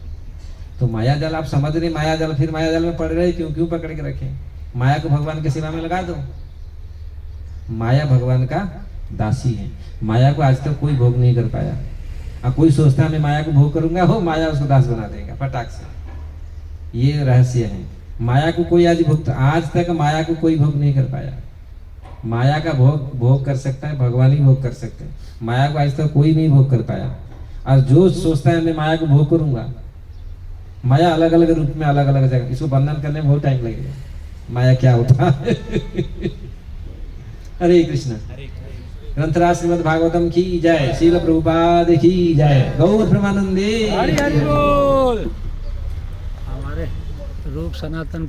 तो माया जाल आप समझ रहे, माया जाल, फिर माया जाल में पड़ रहे, क्यों पकड़ के रखे? माया को भगवान के सेवा में लगा दो। माया भगवान का दासी है। माया को आज तक कोई भोग नहीं कर पाया। अब कोई सोचता है मैं माया को भोग करूंगा, हो माया उसको दास बना देगा फटाक से। ये रहस्य है। माया को कोई आज तक माया को कोई भोग नहीं कर पाया। माया का भोग कर सकता है भगवान ही भोग कर सकते हैं। माया को आज तक कोई नहीं भोग कर पाया। और जो सोचता है मैं माया को भोग करूंगा, माया अलग अलग रूप में अलग अलग जगह, इसको वर्णन करने में बहुत टाइम लगेगा माया क्या होता है। हरे कृष्ण। ग्रंथराज श्रीमद् भागवतम की जय, श्रील प्रभुपाद की जय, गौर प्रेमानंदे हरि हरि बोल। हमारे रूप सनातन